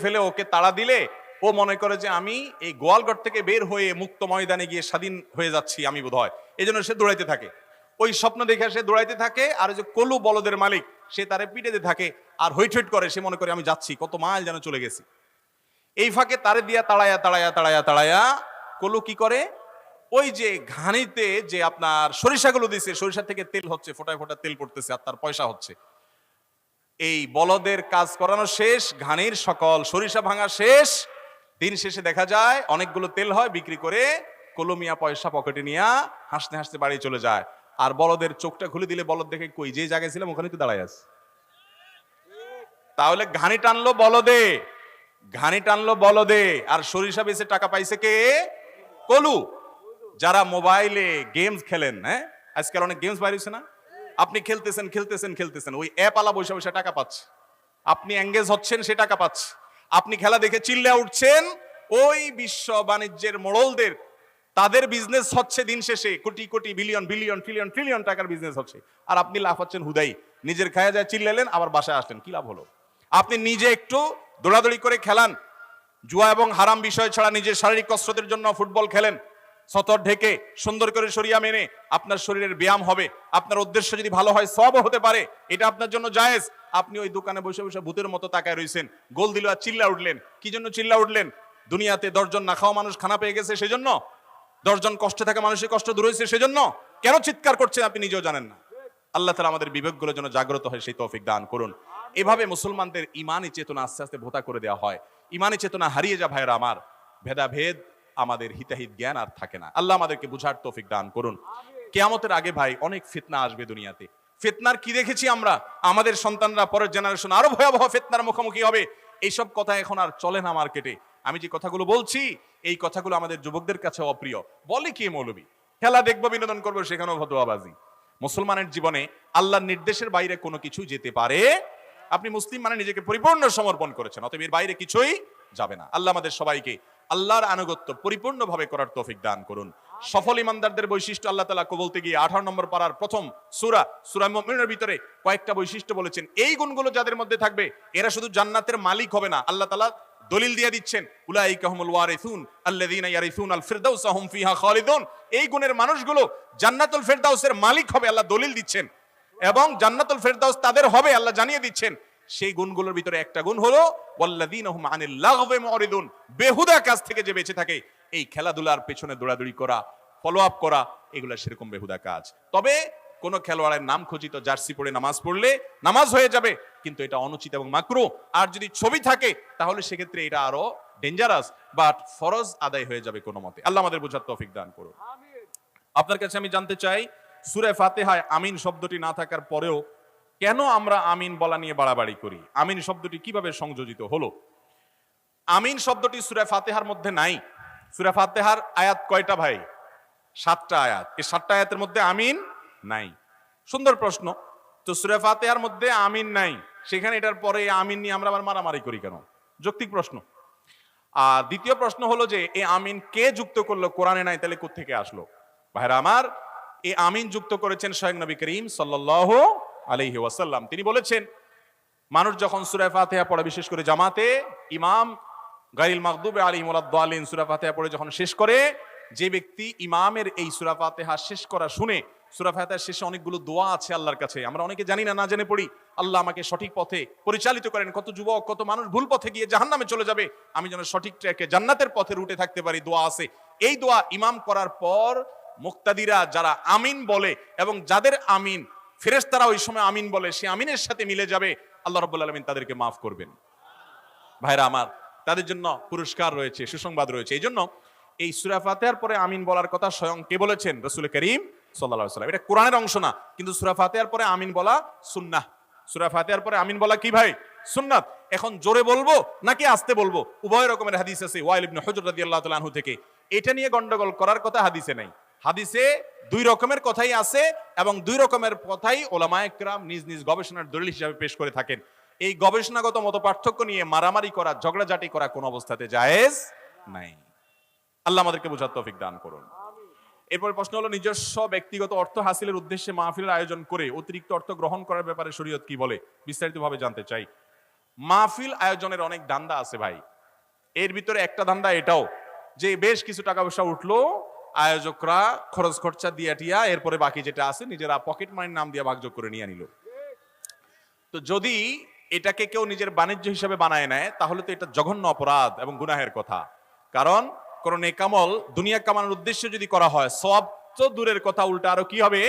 [SPEAKER 1] ফেলে ওকে তাড়া দিলে ও মনে করে যে আমি এই গোয়ালঘর থেকে বের হয়ে মুক্ত ময়দানে গিয়ে স্বাধীন হয়ে যাচ্ছি আমি বোধহয়। এই জন্য সে দৌড়াইতে থাকে। ওই স্বপ্ন দেখে সে দৌড়াইতে থাকে, আর যে কলু বলদের মালিক সে তারে পিটাইতে থাকে আর হইট করে। সে মনে করে আমি যাচ্ছি, কত মাইল যেন চলে গেছি। এই ফাঁকে তারে দিয়া তাড়ায়া কলু কি করে, ওই যে ঘানিতে যে আপনার সরিষাগুলো দিছে, সরিষা থেকে তেল হচ্ছে, ফোটায় ফোটায় তেল পড়তেছে আর তার পয়সা হচ্ছে। এই বলদের কাজ করানো শেষ, ঘানির সকল সরিষা ভাঙা শেষ। দিন শেষে দেখা যায় অনেকগুলো তেল হয়, বিক্রি করে কলমিয়া পয়সা পকেটে নিয়ে হাসতে হাসতে বাড়ি চলে যায়। আর বলদের চোখটা খুলে দিলে বলদ দেখে, কই যে জায়গায় ছিলাম ওখানে তো দাঁড়ায় আছে। তাহলে ঘানি টানলো বলদে, আর সরিষা বেচে টাকা পাইছে কে? কলু। যারা মোবাইলে গেমস খেলেন, হ্যাঁ, আজকাল অনেক গেমস বাইরে হচ্ছে না, আপনি খেলতেছেন, ওই অ্যাপ আলা বসে বসে টাকা পাচ্ছে। আপনি এঙ্গেজ হচ্ছেন, সে টাকা পাচ্ছে। আপনি খেলা দেখে চিল্লা উঠছেন, ওই বিশ্ব বাণিজ্যের মোড়লদের তাদের বিজনেস হচ্ছে দিন শেষে crore crore billion billion trillion trillion টাকার বিজনেস হচ্ছে। আর আপনি লাফাচ্ছেন হুদাই, নিজের খায়া যায় চিল্লালেন, আবার বাসায় আসলেন, কি লাভ হলো? আপনি নিজে একটু দৌড়াদৌড়ি করে খেলান, জুয়া এবং হারাম বিষয় ছাড়া নিজের শারীরিক কসরতের জন্য ফুটবল খেলেন, সতর ঢেকে সুন্দর করে শরিয়া মেনে, আপনার শরীরের ব্যায়াম হবে। আপনার উদ্দেশ্য যদি ভালো হয়, সওয়াবও হতে পারে, এটা আপনার জন্য জায়েজ। আপনি ওই দোকানে বসে বসে ভূতের মতো তাকায় রইছেন, গোল দিল আর চিল্লা উঠলেন। কি জন্য চিল্লা উঠলেন? দুনিয়াতে 10 জন না খাওয়া মানুষ খানা পেয়ে গেছে সেজন্য? 10 জন কষ্টে থাকা মানুষের কষ্ট দূর হয়েছে সেজন্য? কেন চিৎকার করছেন আপনি নিজেও জানেন না। আল্লাহ তাআলা আমাদের বিবেকগুলোর জন্য জাগ্রত হয় সেই তৌফিক দান করুন। এভাবে মুসলমানদের ইমানি চেতনা আস্তে আস্তে ভোতা করে দেওয়া হয়। ইমানি চেতনা হারিয়ে যা ভাইরা আমার, ভেদাভেদ, আমাদের হিতাহিত জ্ঞান আর থাকে না। আল্লাহ আমাদেরকে বুঝার তৌফিক দান করুন। কিয়ামতের আগে ভাই অনেক ফিতনা আসবে দুনিয়াতে। ফিতনার কি দেখেছি আমরা? আমাদের সন্তানরা, পরের জেনারেশন আরো ভয়াবহ ফিতনার মুখোমুখি হবে। এইসব কথা এখন আর চলে না মার্কেটে। আমি যে কথাগুলো বলছি, এই কথাগুলো আমাদের যুবকদের কাছে অপ্রিয়। বলে কি মৌলবী, খেলা দেখবো, বিনোদন করবো, সেখানেও ফতোয়াবাজি। মুসলমানের জীবনে আল্লাহর নির্দেশের বাইরে কোনো কিছু যেতে পারে? আপনি মুসলিম মানে নিজেকে পরিপূর্ণ সমর্পণ করেছেন, অতএব এর বাইরে কিছুই যাবে না। আল্লাহ আমাদের সবাইকে আল্লাহর আনুগত্য পরিপূর্ণভাবে করার তৌফিক দান করুন। সফল ইমানদারদের বৈশিষ্ট্য আল্লাহ তাআলা বলতে গিয়ে 18 নম্বর পারার প্রথম সূরা মুমিনুনের ভিতরে কয়েকটা বৈশিষ্ট্য বলেছেন। এই গুণগুলো যাদের মধ্যে থাকবে, এরা শুধু জান্নাতের মালিক হবে না, আল্লাহ তাআলা দলিল দিয়ে দিচ্ছেন, উলাইকা হুমুল ওয়ারিসুন আল্লাযীনা ইয়ারিসুনাল ফিরদাউসা হুম ফিহা খালিদুন। এই গুণের মানুষগুলো জান্নাতুল ফেরদাউসের মালিক হবে, আল্লাহ দলিল দিচ্ছেন, এবং জান্নাতুল ফেরদাউস তাদের হবে, আল্লাহ জানিয়ে দিচ্ছেন। সেই গুণগুলোর ভিতরে একটা গুণ হলো ওয়াল্লাযীনা হুম আনিল লাগবি মুরিদুন, বেহুদা কাজ থেকে যে বেঁচে থাকে। এই খেলাধুলার পেছনে দৌড়াদৌড়ি করা, ফলো আপ করা, এগুলো সেরকম বেহুদা কাজ। তবে কোন খেলোয়াড়ের নাম খচিত জার্সি পরে নামাজ পড়লে নামাজ হয়ে যাবে, কিন্তু এটা অনুচিত এবং মাকরুহ। আর যদি ছবি থাকে তাহলে সেক্ষেত্রে এটা আরো ডেঞ্জারাস, বাট ফরজ আদায় হয়ে যাবে কোনো মতে। আল্লাহ আমাদের বোঝার তৌফিক দান করুন। আপনার কাছে আমি জানতে চাই, সূরা ফাতিহায় আমিন শব্দটি না থাকার পরেও কেন আমরা আমিন বলা নিয়ে বাড়াবাড়ি করি? আমিন শব্দটি কিভাবে সংযোজিত হলো? আমিন শব্দটি সূরা ফাতিহার মধ্যে নাই। সূরা ফাতিহার আয়াত কয়টা ভাই? 7টা আয়াত। এই 7টা আয়াতের মধ্যে আমিন নাই। সুন্দর প্রশ্ন। তো সূরা ফাতিহার মধ্যে আমিন নাই, সেখানে এটার পরে আমিন নিয়ে আমরা আবার মারামারি করি কেন? যৌক্তিক প্রশ্ন। আর দ্বিতীয় প্রশ্ন হলো যে এই আমিন কে যুক্ত করলো? কোরআনে নাই, তাহলে কোত্থেকে আসলো? ভাইরা আমার, এই আমিন যুক্ত করেছেন স্বয়ং নবী করিম সাল্লাল্লাহু আলাইহি ওয়াসাল্লাম। তিনি বলেছেন, মানুষ যখন সূরা ফাতিহা পড়ে, বিশেষ করে জামাতে ইমাম গায়রিল মাগদুবি আলাইহিম ওয়ালাদ-দাল্লিন সূরা ফাতিহা পড়ে যখন শেষ করে, যে ব্যক্তি ইমামের এই সূরা ফাতিহা শেষ করা শুনে, সূরা ফাতিহার শেষে অনেকগুলো দোয়া আছে আল্লাহর কাছে, আমরা অনেকে জানি না, না জেনে পড়ি। আল্লাহ আমাকে সঠিক পথে পরিচালিত করেন। কত যুবক, কত মানুষ ভুল পথে গিয়ে জাহান্নামে চলে যাবে, আমি যেন সঠিক ট্র্যাকে জান্নাতের পথে রুটে থাকতে পারি, দোয়া আছে। এই দোয়া ইমাম করার পর মুক্তাদিরা যারা আমিন বলে, এবং যাদের আমিন ফেরেশতারা ওই সময় আমিন বলে, সে আমিনের সাথে মিলে যাবে, আল্লাহ রাব্বুল আলামিন তাদেরকে মাফ করবেন। ভাইরা আমার, তাদের জন্য পুরস্কার রয়েছে, সুসংবাদ রয়েছে। এই জন্য এই সূরা ফাতিহার পরে আমিন বলার কথা স্বয়ং কে বলেছেন? রাসূল করিম সাল্লাল্লাহু আলাইহি ওয়াসাল্লাম। এটা কোরআনের অংশ না, কিন্তু সূরা ফাতিহার পরে আমিন বলা সুন্নাহ। সূরা ফাতিহার পরে আমিন বলা কি ভাই? সুন্নাত। এখন জোরে বলবো নাকি আস্তে বলবো? উভয় রকমের হাদিস আছে ওয়াইল ইবনে হুজর রাদিয়াল্লাহু তাআলা আনহু থেকে। এটা নিয়ে গন্ডগোল করার কথা হাদিসে নাই। হাদিসে দুই রকমের কথাই আছে, এবং দুই রকমের কথাই উলামায়ে কেরাম নিজ নিজ গবেষণার দলিল হিসেবে পেশ করে থাকেন। এই গবেষণাগত মত পার্থক্য নিয়ে মারামারি করা, ঝগড়াঝাটি করা কোন অবস্থাতে জায়েজ নাই। আল্লাহ আমাদেরকে বোঝার তৌফিক দান করুন। এরপর প্রশ্ন হলো, নিজস্ব ব্যক্তিগত অর্থ হাসিলের উদ্দেশ্যে মাহফিলের আয়োজন করে অতিরিক্ত অর্থ গ্রহণ করার ব্যাপারে শরীয়ত কি বলে? বিস্তারিতভাবে জানতে চাই। মাহফিল আয়োজনের অনেক ধান্দা আছে ভাই। এর ভিতরে একটা ধান্দা এটাও যে বেশ কিছু টাকা পয়সা উঠলো, আয়োজকরা খরচ খরচা দিয়া টিয়া এরপরে বাকি যেটা আছে নিজেরা পকেট মানির নাম দিয়ে ভাগযোগ করে নিয়ে নিল। তো যদি এটাকে কেউ নিজের বাণিজ্য হিসাবে বানায় নেয়, তাহলে তো এটা জঘন্য অপরাধ এবং গুনাহের কথা। কারণ কোন নেকামল দুনিয়া কামানোর উদ্দেশ্যে যদি করা হয়, সওয়াব তো দূরের কথা, উল্টা আরো কি হবে?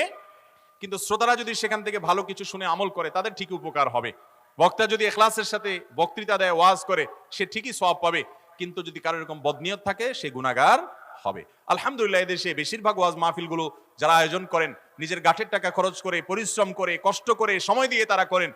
[SPEAKER 1] কিন্তু শ্রোতারা যদি সেখান থেকে ভালো কিছু শুনে আমল করে, তাদের ঠিকই উপকার হবে। বক্তা যদি ইখলাসের সাথে বক্তৃতা দেয়, ওয়াজ করে, সে ঠিকই সওয়াব পাবে। কিন্তু যদি কারো এরকম বদনিয়ত থাকে, সে গুনাহগার হবে। আলহামদুলিল্লাহ, এদেশে বেশিরভাগ ওয়াজ মাহফিলগুলো যারা আয়োজন করেন, নিজের গাঁটের টাকা খরচ করে, পরিশ্রম করে, কষ্ট করে, সময় দিয়ে তারা করেন।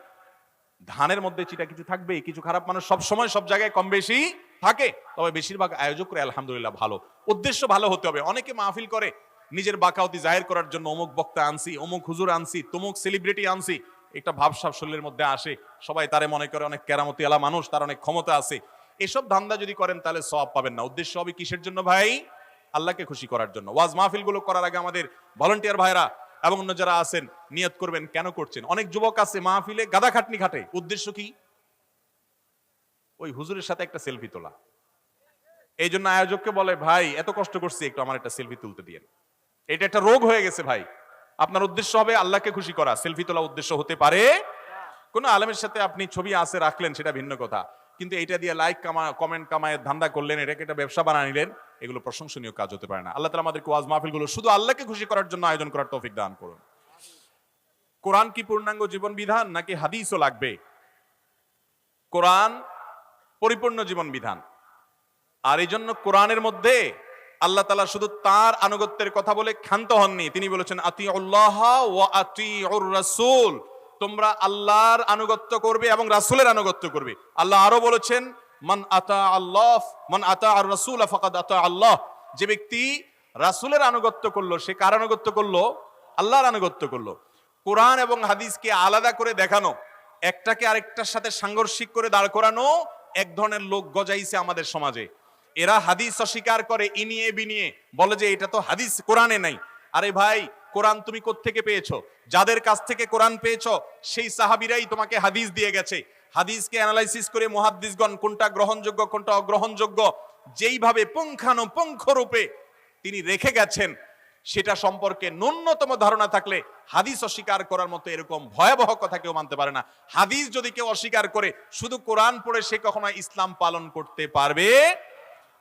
[SPEAKER 1] ধানের মধ্যে চিটা কিছু থাকবেই, কিছু খারাপ মানুষ সব সময় সব জায়গায় কম বেশি থাকে, তবে বেশিরভাগ আয়োজক করে আলহামদুলিল্লাহ ভালো। উদ্দেশ্য ভালো হতে হবে। অনেকে মাহফিল করে নিজের বাকাওতি জাহির করার জন্য, অমুক বক্তা আনছি, অমুক হুজুর আনছি, তমুক সেলিব্রিটি আনছি, একটা ভাবসাব শরীরের মধ্যে আসে, সবাই তারে মনে করে অনেক কেরামতি আলা মানুষ, তার অনেক ক্ষমতা আছে। এসব ধান্দা যদি করেন তাহলে সওয়াব পাবেন না। উদ্দেশ্য হবে কিসের জন্য ভাই? আল্লাহকে খুশি করার জন্য। ওয়াজ মাহফিল গুলো করার আগে আমাদের ভলান্টিয়ার ভাইরা এবং অন্য যারা আছেন নিয়ত করবেন কেন করছেন। অনেক যুবক আছে মাহফিলে গাদা খাটনি খাটে, উদ্দেশ্য কি? ওই হুজুরের সাথে একটা সেলফি তোলা। এই জন্য আয়োজককে বলে, ভাই এত কষ্ট করছি, একটু আমার একটা সেলফি তুলতে দিয়েন। এটা একটা রোগ হয়ে গেছে ভাই। আপনার উদ্দেশ্য হবে আল্লাহকে খুশি করা, সেলফি তোলা উদ্দেশ্য হতে পারে। কোন আলেমের সাথে আপনি ছবি আছে রাখলেন, সেটা ভিন্ন কথা, কিন্তু এটা দিয়ে লাইক কমেন্ট কামায় ধান্দা করলেন, এটাকে একটা ব্যবসা বানিয়ে নিলেন, এগুলো প্রশংসনীয় কাজ হতে পারে না। আল্লাহ তাআলা আমাদেরকে ওয়াজ মাহফিলগুলো শুধু আল্লাহকে খুশি করার জন্য আয়োজন করার তৌফিক দান করুন। কোরআন কি পূর্ণাঙ্গ জীবন বিধান নাকি হাদিসও লাগবে? কোরআন পরিপূর্ণ জীবন বিধান। আর এই জন্য কোরআনের মধ্যে আল্লাহ তাআলা শুধু তার আনুগত্যের কথা বলে ক্ষান্ত হননি। তিনি বলেছেন, আতিউল্লাহ ওয়া আতিউর রাসূল, তোমরা আল্লাহর আনুগত্য করবে এবং রাসূলের আনুগত্য করবে। আল্লাহ আরো বলেছেন, মান আতা আল্লাহ মান আতা আর রাসূল ফাকাদ আতা আল্লাহ, যে ব্যক্তি রাসূলের আনুগত্য করলো, সে কার আনুগত্য করলো? আল্লাহর আনুগত্য করলো। কোরআন এবং হাদিসকে আলাদা করে দেখানো, একটাকে আরেকটার সাথে সাংঘর্ষিক করে দাঁড় করানো এক ধরনের লোক গজাইছে আমাদের সমাজে। এরা হাদিস অস্বীকার করে, ইনিয়ে বিনিয়ে বলে যে এটা তো হাদিস কোরআনে নাই। আরে ভাই, কোরআন তুমি কোত্থেকে পেয়েছো? যাদের কাছ থেকে কোরআন পেয়েছো সেই সাহাবীরাই তোমাকে হাদিস দিয়ে গেছে। হাদিসকে অ্যানালাইসিস করে মুহাদ্দিসগণ কোনটা গ্রহণযোগ্য কোনটা অগ্রহণযোগ্য যেইভাবে পুঙ্খানুপুঙ্খ রূপে তিনি রেখে গেছেন, সেটা সম্পর্কে ন্যূনতম ধারণা থাকলে হাদিস অস্বীকার করার মতো এরকম ভয়াবহ কথা কেউ মানতে পারে না। হাদিস যদি কেউ অস্বীকার করে শুধু কোরআন পড়ে সে কখনো ইসলাম পালন করতে পারবে?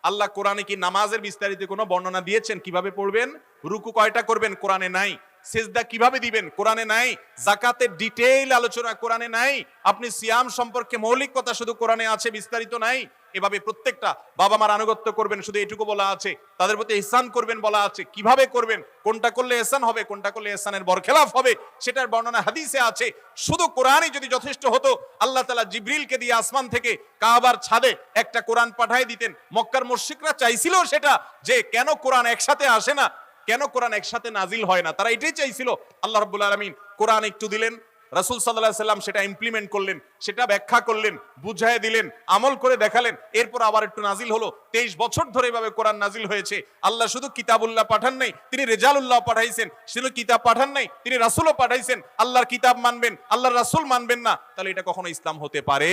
[SPEAKER 1] আল্লাহ কোরআনে কি নামাজের বিস্তারিত কোনো বর্ণনা দিয়েছেন? কিভাবে পড়বেন, রুকু কয়টা করবেন, কোরআনে নাই। সেজদা কিভাবে দিবেন, কোরআনে নাই। যাকাতের ডিটেইল আলোচনা কোরআনে নাই। আপনি সিয়াম সম্পর্কে মৌলিক কথা শুধু কোরআনে আছে, বিস্তারিত নাই। এভাবে প্রত্যেকটা বাবা মার আনুগত্য করবেন শুধু এটুকু বলা আছে, তাদের প্রতি ইহসান করবেন বলা আছে, কিভাবে করবেন, কোনটা করলে ইহসান হবে, কোনটা করলে ইহসানের বরখেলাফ হবে, সেটার বর্ণনা হাদিসে আছে। শুধু কোরআনই যদি যথেষ্ট হতো, আল্লাহ তাআলা জিবরিলকে দিয়ে আসমান থেকে কাবার ছাদে একটা কোরআন পাঠিয়ে দিতেন। মক্কার মুশরিকরা চাইছিল সেটা, যে কেন কোরআন একসাথে আসে না, কেন কোরআন একসাথে নাজিল হয় না, তারা এটাই চাইছিল। আল্লাহ রাব্বুল আলামিন কোরআন একটু দিলেন, রাসূল সাল্লাল্লাহু আলাইহি সাল্লাম সেটা ইমপ্লিমেন্ট করলেন, সেটা ব্যাখ্যা করলেন, বুঝায় দিলেন, আমল করে দেখালেন। এরপর আবার একটু নাজিল হলো। 23 বছর ধরে এভাবে কোরআন নাজিল হয়েছে। আল্লাহ শুধু কিতাবুল্লাহ পাঠান নাই, তিনি রেজালুল্লাহ পাঠাইছেন। শুধু কিতাব পাঠান নাই, তিনি রাসূলও পাঠাইছেন। আল্লাহর কিতাব মানবেন, আল্লাহর রাসূল মানবেন না, তাহলে এটা কখনো ইসলাম হতে পারে?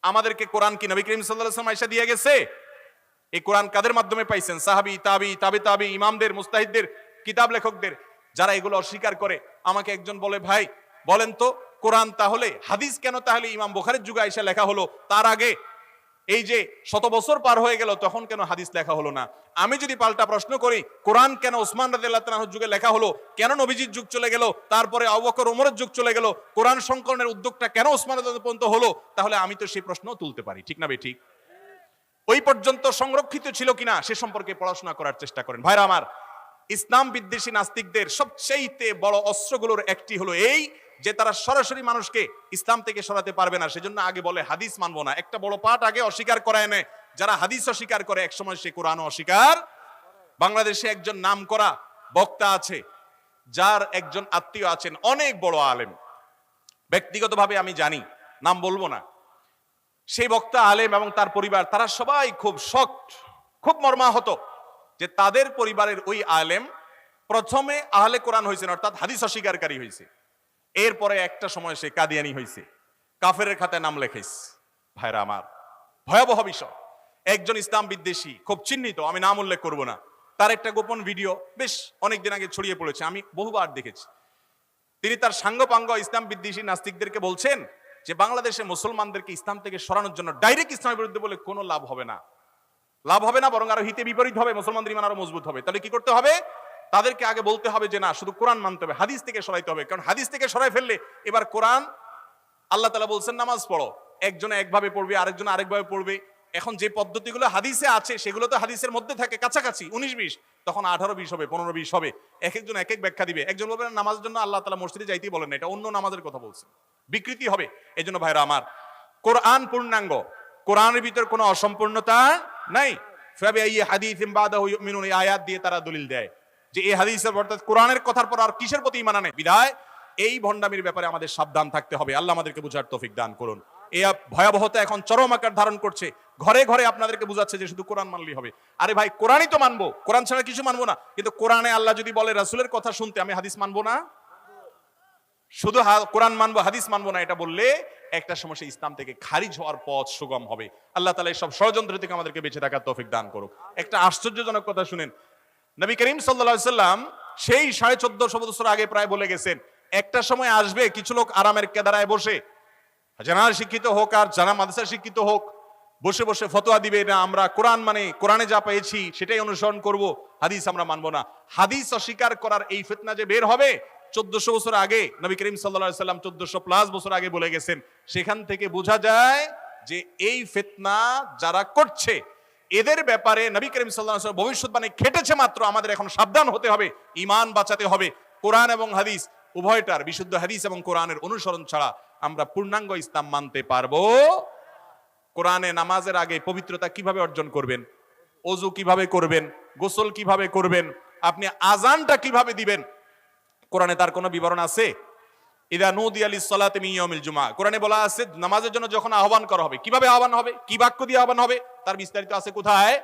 [SPEAKER 1] আমাদেরকে কোরআন কি নবী করিম সাল্লাল্লাহু আলাইহি ওয়াসাল্লাম আয়েশা দিয়ে গেছে? এই কোরআন কাদের মাধ্যমে পাইছেন? সাহাবী, তাবি, তাবে তাবি, ইমামদের, মুস্তাহিদদের, কিতাব লেখকদের। যারা এগুলো অস্বীকার করে, আমাকে একজন বলে, ভাই বলেন তো কোরআন তাহলে হাদিস কেন তাহলে ইমাম বুখারীর যুগে আয়েশা লেখা হলো, তার আগে এই যে শত বছর পার হয়ে গেল তখন কেন হাদিস লেখা হলো না? আমি যদি পাল্টা প্রশ্ন করি, কোরআন কেন ওসমান রাদিয়াল্লাহু তাআলার যুগে লেখা হলো, কেন নবীজির যুগ চলে গেল, তারপরে আবু বকর ওমরের যুগ চলে গেল, কোরআন সংকলনের উদ্যোগটা কেন ওসমান রাদিয়াল্লাহু পর্যন্ত হলো? তাহলে আমি তো সেই প্রশ্ন তুলতে পারি, ঠিক না বেঠিক? ওই পর্যন্ত সংরক্ষিত ছিল কিনা সে সম্পর্কে পড়াশোনা করার চেষ্টা করেন। ভাইরা আমার, ইসলাম বিদ্বেষী নাস্তিকদের সবচেয়ে বড় অস্ত্রগুলোর একটি হলো এই যে তারা সরাসরি মানুষকে ইসলাম থেকে সরাতে পারবে না, সেজন্য আগে বলে হাদিস মানবো না। একটা বড় পাঠ আগে অস্বীকার করায় নেয়। যারা হাদিস অস্বীকার করে একসময় সে কোরআনও অস্বীকার। বাংলাদেশে একজন নামকরা বক্তা আছে, যার একজন আত্মীয় আছেন অনেক বড় আলেম, ব্যক্তিগতভাবে আমি জানি, নাম বলবো না। সেই বক্তা আলেম এবং তার পরিবার, তারা সবাই খুব শক্ত, খুব মর্মাহত যে তাদের পরিবারের ওই আলেম প্রথমে আহলে কোরআন হয়েছেন, অর্থাৎ হাদিস অস্বীকারী হয়েছে। এরপরে একটা সময় সে কাদিয়ানি হয়েছে, কাফেরের খাতায় নাম লেখাইছে। ভাইরা আমার, ভয়াবহ বিষয়। একজন ইসলাম বিদ্বেষী, খুব চিহ্নিত, আমি নাম উল্লেখ করব না, তার একটা গোপন ভিডিও বেশ অনেকদিন আগে ছড়িয়ে পড়েছে, আমি বহুবার দেখেছি। তিনি তার সাঙ্গপাঙ্গ ইসলাম বিদ্বেষী নাস্তিকদেরকে বলছেন যে বাংলাদেশে মুসলমানদেরকে ইসলাম থেকে সরানোর জন্য ডাইরেক্ট ইসলামের বিরুদ্ধে বলে কোনো লাভ হবে না, লাভ হবে না, বরং আরো হিতে বিপরীত হবে, মুসলমানদের ঈমান আরো মজবুত হবে। তাহলে কি করতে হবে? তাদেরকে আগে বলতে হবে যে না, শুধু কোরআন মানতে হবে, হাদিস থেকে সরাইতে হবে। কারণ হাদিস থেকে সরাই ফেললে এবার কোরআন, আল্লাহ তাআলা বলছেন নামাজ পড়ো, একজনে একভাবে পড়বে, আরেকজন আরেকভাবে পড়বে। এখন যে পদ্ধতিগুলো হাদিসে আছে সেগুলো তো হাদিসের মধ্যে থাকে কাছাকাছি 19-20, তখন 18-20 হবে, 15-20 হবে। এক একজন এক এক ব্যাখ্যা দিবে। একজন বলবে নামাজের জন্য আল্লাহ তাআলা মসজিদে যাইতেই বলেন না, এটা অন্য নামাজের কথা বলছেন, বিকৃতি হবে। এজন্য ভাইরা আমার, কোরআন পূর্ণাঙ্গ, কোরআনের ভিতর কোনো অসম্পূর্ণতা নাই। ফাবিআইয়ি হাদিসিন বাদাহু ইউমিনুন, এই আয়াত দিয়ে তারা দলিল দেয় যে এই হাদিসের অর্থাৎ কোরআনের কথার পর আর কিসের প্রতি ঈমান আনে। বিধায় এই ভণ্ডামির ব্যাপারে আমাদের সাবধান থাকতে হবে। আল্লাহ আমাদেরকে বুঝার তৌফিক দান করুন। এই ভয়াবহতা এখন চরম আকার ধারণ করছে। ঘরে ঘরে আপনাদেরকে বুঝাচ্ছে যে শুধু কোরআন মানলেই হবে। আরে ভাই, কোরআনই তো মানবো, কোরআন ছাড়া কিছু মানবো না। কিন্তু কোরআনে আল্লাহ যদি বলে রাসূলের কথা শুনতে, আমি হাদিস মানবো না, শুধু কোরআন মানবো হাদিস মানবো না, এটা বললে একটা সমস্যা ইসলাম থেকে খারিজ হওয়ার পথ সুগম হবে। আল্লাহ তাআলা এই সব ষড়যন্ত্র থেকে আমাদেরকে বেঁচে থাকার তৌফিক দান করুক। একটা আশ্চর্যজনক কথা শুনেন, নবী করিম সাল্লাল্লাহু আলাইহি সাল্লাম সেই 1450 বছর আগে প্রায় বলে গেছেন, একটা সময় আসবে কিছু লোক আরামের কেদারায় বসে, জানা শিক্ষিত হোক আর জানা মাদ্রাসা শিক্ষিত হোক, বসে বসে ফতোয়া দিবে, না আমরা কোরআন মানে কোরআনে যা পেয়েছি সেটাই অনুসরণ করব, হাদিস আমরা মানবো না। হাদিস অস্বীকার করার এই ফিতনা যে বের হবে 1400 বছর আগে নবী করিম সাল্লাল্লাহু আলাইহি সাল্লাম 1400+ বছর আগে বলে গেছেন। সেখান থেকে বোঝা যায় যে এই ফিতনা যারা করছে এদের ব্যাপারে নবী করিম সাল্লাল্লাহু আলাইহি ওয়াসাল্লাম ভবিষ্যৎবাণী খেটেছে মাত্র। আমাদের এখন সাবধান হতে হবে, ঈমান বাঁচাতে হবে। কোরআন এবং হাদিস উভয়টার, বিশুদ্ধ হাদিস এবং কোরআনের অনুসরণ ছাড়া আমরা পূর্ণাঙ্গ ইসলাম মানতে পারবো। কোরআনে নামাজের আগে পবিত্রতা কিভাবে অর্জন করবেন, ওযু কিভাবে করবেন, গোসল কিভাবে করবেন, আপনি আযানটা কিভাবে দিবেন, কোরআনে তার কোনো বিবরণ আছে? ইদা নুদিয়া লিস-সালাতি মিন ইয়াউমিল জুমআহ, কোরআনে বলা আছে নামাজের জন্য যখন আহ্বান করা হবে, কিভাবে আহ্বান হবে, কি বাক্য দিয়ে আহ্বান হবে, তার বিস্তারিত আছে কোথায়?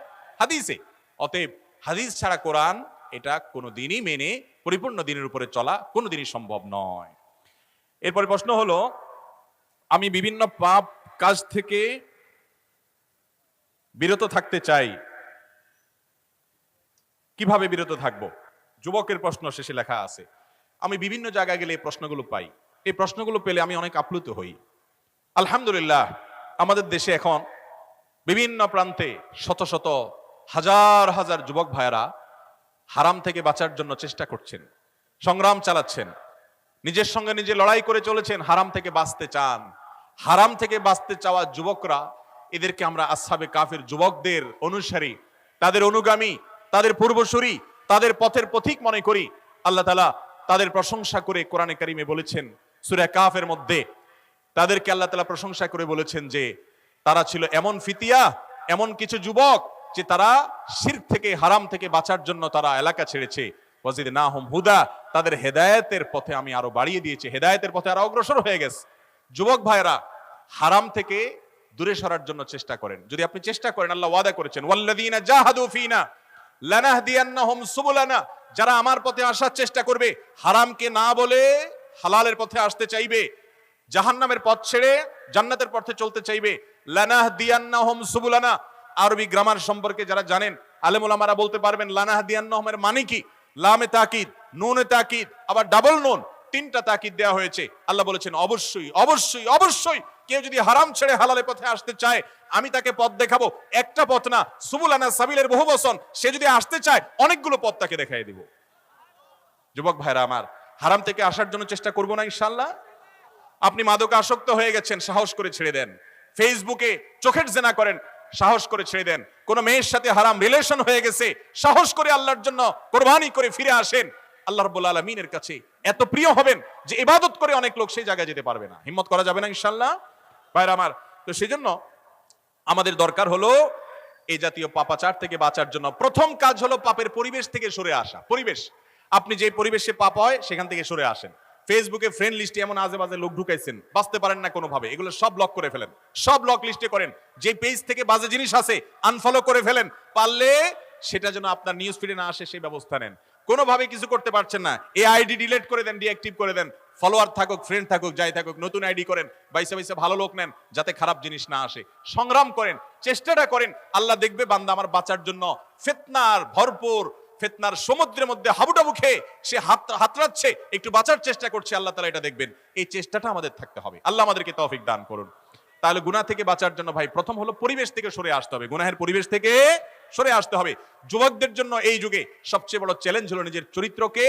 [SPEAKER 1] হাদিসে। অতএব হাদিস ছাড়া কোরআন, এটা কোনোদিনই মেনে পরিপূর্ণ দিনের উপরে চলা কোনোদিনই সম্ভব নয়। এরপরে প্রশ্ন হলো, আমি বিভিন্ন পাপ কাজ থেকে বিরত থাকতে চাই, কিভাবে বিরত থাকব? যুবকের প্রশ্ন শেষে লেখা আছে। আমি বিভিন্ন জায়গায় গেলে এই প্রশ্নগুলো পাই। এই প্রশ্নগুলো পেলে আমি অনেক আপ্লুত হই। আলহামদুলিল্লাহ, আমাদের দেশে এখন বিভিন্ন প্রান্তে শত শত হাজার হাজার যুবক ভাইয়েরা হারাম থেকে বাঁচার জন্য চেষ্টা করছেন, সংগ্রাম চালাচ্ছেন, নিজের সঙ্গে নিজে লড়াই করে চলেছেন, হারাম থেকে বাঁচতে চান। হারাম থেকে বাঁচতে চাওয়া যুবকরা, এদেরকে আমরা আসহাবে কাফের যুবকদের অনুসারী, তাদের অনুগামী, তাদের পূর্বসূরি, তাদের পথের পথিক মনে করি। আল্লাহ তাআলা তাদের প্রশংসা করে কোরআনে কারিমে বলেছেন, সূরা কাফের মধ্যে তাদেরকে আল্লাহ তাআলা প্রশংসা করে বলেছেন যে তারা ছিল এমন ফিতিয়া, এমন কিছু যুবক যে তারা শিরক থেকে, হারাম থেকে বাঁচার জন্য তারা এলাকা ছেড়েছে। ওয়াজিদনাহুম হুদা, তাদের হেদায়েতের পথে আমি আরো বাড়িয়ে দিয়েছি, হেদায়েতের পথে আরো অগ্রসর হয়ে গেছে। যুবক ভাইরা, হারাম থেকে দূরে সরার জন্য চেষ্টা করেন। যদি আপনি চেষ্টা করেন, আল্লাহ ওয়াদা করেছেন, ওয়াল্লাযীনা জাহাদু ফীনা লানাহদিয়ান্নাহুম সুবুলানা, যারা আমার পথে আসার চেষ্টা করবে, হারামকে না বলে হালালের পথে আসতে চাইবে, জাহান্নামের পথ ছেড়ে জান্নাতের পথে চলতে চাইবে, লানাহদিয়ান্নাহুম সুবুলানা। আরবি গ্রামার সম্পর্কে যারা জানেন, আলেম ওলামারা বলতে পারবেন লানাহদিয়ান্নাহুম এর মানে কি। লামে তাকিদ, নুনে তাকিদ, আবার ডাবল নুন, তিনটা তাকিদ দেওয়া হয়েছে। আল্লাহ বলেছেন অবশ্যই অবশ্যই অবশ্যই কেউ যদি হারাম ছেড়ে হালালের পথে আসতে চায়, আমি তাকে পথ দেখাবো। একটা পথ না, সুবুলানা সাবিলের বহু বচন। সে যদি আসতে চায়, অনেকগুলো পথ তাকে দেখাই দিব। যুবক ভাইরা আমার, হারাম থেকে আসার জন্য চেষ্টা করবো না ইনশাআল্লাহ? আপনি মাদকে আসক্ত হয়ে গেছেন, সাহস করে ছেড়ে দেন। ফেসবুকে চোখের জেনা করেন, সাহস করে ছেড়ে দেন। কোন মেয়ের সাথে হারাম রিলেশন হয়ে গেছে, সাহস করে আল্লাহর জন্য কোরবানি করে ফিরে আসেন। আল্লাহ রাব্বুল আলামিনের কাছে এত প্রিয় হবেন যে ইবাদত করে অনেক লোক সেই জায়গায় যেতে পারবে না। হিম্মত করা যাবে না ইনশাআল্লাহ ভাইরা আমার? তো সেজন্য আমাদের দরকার হলো এই জাতীয় পাপাচার থেকে বাঁচার জন্য প্রথম কাজ হলো পাপের পরিবেশ থেকে সরে আসা। পরিবেশ, আপনি যে পরিবেশে পাপ হয় সেখান থেকে সরে আসেন। ফেসবুকে ফ্রেন্ড লিস্টে এমন আজে বাজে লোক ঢুকাইছেন, বাঁচতে পারেন না কোনোভাবে, এগুলো সব ব্লক করে ফেলেন, সব ব্লক লিস্টে করেন। যে পেজ থেকে বাজে জিনিস আছে আনফলো করে ফেলেন, পারলে সেটা যেন আপনার নিউজ ফিডে না আসে সেই ব্যবস্থা নেন। কোনোভাবে কিছু করতে পারছেন না, এই আইডি ডিলিট করে দেন, ডিঅ্যাক্টিভ করে দেন। ফলোয়ার থাকুক, ফ্রেন্ড থাকুক, যাই থাকুক, নতুন আইডি করেন, বাইসে বাইসে ভালো লোক নেন, যাতে খারাপ জিনিস না আসে। সংগ্রাম করেন, চেষ্টাটা করেন। আল্লাহ দেখবে বান্দা আমার বাঁচার জন্য ফিতনার ভরপুর, ফিতনার সমুদ্রের মধ্যে হাবুডাবু খেয়ে সে হাতড়াচ্ছে, একটু বাঁচার চেষ্টা করছে। আল্লাহ তাআলা এটা দেখবেন। এই চেষ্টাটা আমাদের থাকতে হবে। আল্লাহ আমাদেরকে তৌফিক দান করুন। তাহলে গুনাহ থেকে বাঁচার জন্য ভাই প্রথম হলো পরিবেশ থেকে সরে আসতে হবে, গুনাহের পরিবেশ থেকে সরে আসতে হবে। যুবকদের জন্য এই যুগে সবচেয়ে বড় চ্যালেঞ্জ হলো নিজের চরিত্রকে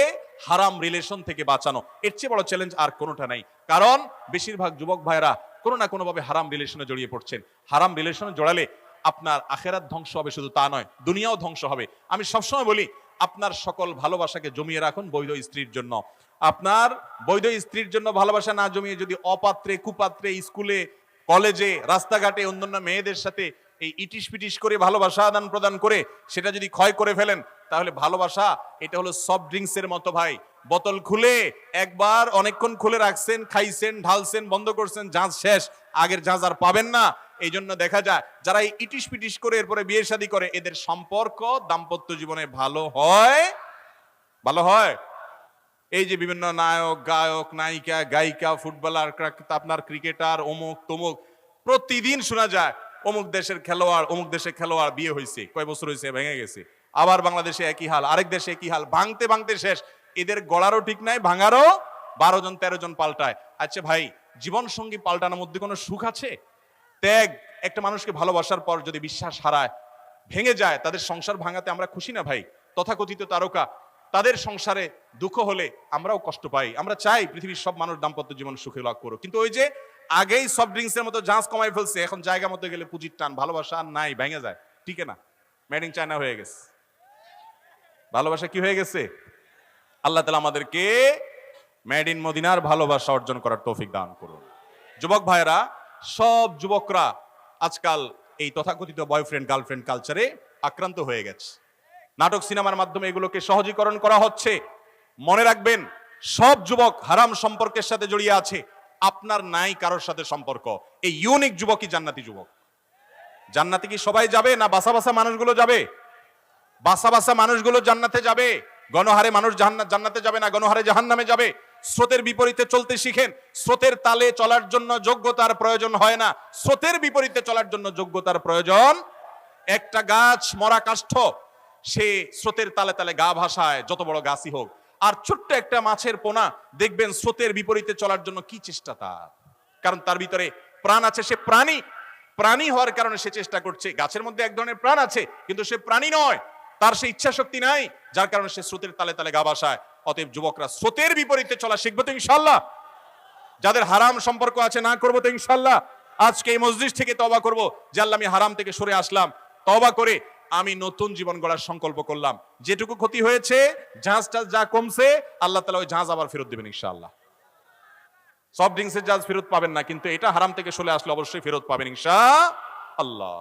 [SPEAKER 1] হারাম রিলেশন থেকে বাঁচানো। এর চেয়ে বড় চ্যালেঞ্জ আর কোনোটা নাই। কারণ বেশিরভাগ যুবক ভাইরা কোনো না কোনোভাবে হারাম রিলেশনে জড়িয়ে পড়ছেন। হারাম রিলেশনে জড়ালে আপনার আখিরাত ধ্বংস হবে, শুধু তা নয়, দুনিয়াও ধ্বংস হবে। আমি সবসময় বলি, আপনার সকল ভালোবাসাকে জমিয়ে রাখুন বৈধ স্ত্রীর জন্য। আপনার বৈধ স্ত্রীর জন্য ভালোবাসা না জমিয়ে যদি অপাত্রে, কুপাত্রে, স্কুলে, কলেজে, রাস্তাঘাটে অন্যান্য মেয়েদের সাথে এই ইটিস পিটিস করে ভালোবাসা আদান প্রদান করে সেটা যদি ক্ষয় করে ফেলেন, তাহলে ভালোবাসা এটা হলো সফট ড্রিঙ্কস এর মতো ভাই। বোতল খুলে একবার অনেকক্ষণ খুলে রাখছেন, খাইছেন, ঢালছেন, বন্ধ করছেন, জাঁজ শেষ, আগের জাঁজ আর পাবেন না। এই জন্য দেখা যায় যারা এই ইটিস পিটিস করে এরপরে বিয়ে শাদী করে, এদের সম্পর্ক দাম্পত্য জীবনে ভালো হয়, ভালো হয়। এই যে বিভিন্ন নায়ক, গায়ক, নায়িকা, গায়িকা, ফুটবলার, আপনার ক্রিকেটার, অমুক তমুক, প্রতিদিন শোনা যায় অমুক দেশের খেলোয়াড়, অমুক দেশের খেলোয়াড় বিয়ে হয়েছে, কয় বছর হয়েছে, ভেঙে গেছে। আবার বাংলাদেশে একই হাল, আরেক দেশে একই হাল, ভাঙতে ভাঙতে শেষ। এদের গড়ারও ঠিক নাই, ভাঙারও 12 জন 13 জন পাল্টায়। আচ্ছা ভাই, জীবন সঙ্গী পাল্টানোর মধ্যে কোনো সুখ আছে? ত্যাগ, একটা মানুষকে ভালোবাসার পর যদি বিশ্বাস হারায়, ভেঙে যায়, তাদের সংসার ভাঙাতে আমরা খুশি না ভাই? তথাকথিত তারকা, তাদের সংসারে দুঃখ হলে আমরাও কষ্ট পাই। আমরা চাই পৃথিবীর সব মানুষ দাম্পত্য জীবন সুখে লাভ করুক, কিন্তু ওই যে আগেই সফট ড্রিঙ্কস এর মতো জাঁজ কমাই ফেলছে, এখন জায়গা মতো গেলে পুঁজির টান, ভালোবাসা আর নাই, ভেঙে যায়, টিকে না, মেড ইন চায়না হয়ে গেছে। ভালোবাসা কি হয়ে গেছে? আল্লাহ তাআলা আমাদেরকে মেড ইন মদিনার ভালোবাসা অর্জন করার তৌফিক দান করুন। যুবক ভাইরা, সব যুবকরা আজকাল এই তথাকথিত বয়ফ্রেন্ড গার্লফ্রেন্ড কালচারে আক্রান্ত হয়ে গেছে। নাটক সিনেমার মাধ্যমে এগুলোকে সহজীকরণ করা হচ্ছে। মনে রাখবেন, সব যুবক হারাম সম্পর্কের সাথে জড়িয়ে আছে। আপনার নাই কারোর সাথে সম্পর্ক, এই ইউনিক যুবকই জান্নাতি যুবক। জান্নাতে কি সবাই যাবে, না বাসা বাসা মানুষগুলো যাবে? বাসা বাসা মানুষগুলো জান্নাতে যাবে, গণহারে মানুষ জান্নাতে যাবে না, গণহারে জাহান্নামে যাবে। স্রোতের বিপরীতে চলতে শিখেন। স্রোতের তালে চলার জন্য যোগ্যতার প্রয়োজন হয় না, স্রোতের বিপরীতে চলার জন্য যোগ্যতার প্রয়োজন। একটা গাছ মরা কাষ্ঠ, সে স্রোতের তালে তালে গা ভাসায়, যত বড় গাছই হোক। আর ছোট্ট একটা মাছের পোনা দেখবেন স্রোতের বিপরীতে চলার জন্য কি চেষ্টা তার, কারণ তার ভিতরে প্রাণ আছে, সে প্রাণী। প্রাণী হওয়ার কারণে সে চেষ্টা করছে। গাছের মধ্যে এক ধরনের প্রাণ আছে, কিন্তু সে প্রাণী নয়, তার সেই ইচ্ছা শক্তি নাই, যার কারণে সে স্রোতের তালে তালে গা ভাসায়। অতএব যুবকরা স্রোতের বিপরীতে চলা শিখবো তো ইনশাল্লাহ। যাদের হারাম সম্পর্ক আছে না করবো তো ইনশাল্লাহ। আজকে এই মসজিদ থেকে তওবা করব যে আল্লাহ আমি হারাম থেকে সরে আসলাম, তওবা করে আমি নতুন জীবন গড়ার সংকল্প করলাম। যেটুকু ক্ষতি হয়েছে, জাহাজটা যা কমছে, আল্লাহ তাআলা ওই জাহাজ আবার ফেরত দিবেন ইনশাআল্লাহ। সফট ড্রিঙ্কসের জাহাজ ফেরত পাবেন না, কিন্তু এটা হারাম থেকে সরে আসলে অবশ্যই ফেরত পাবেন ইনশাআল্লাহ।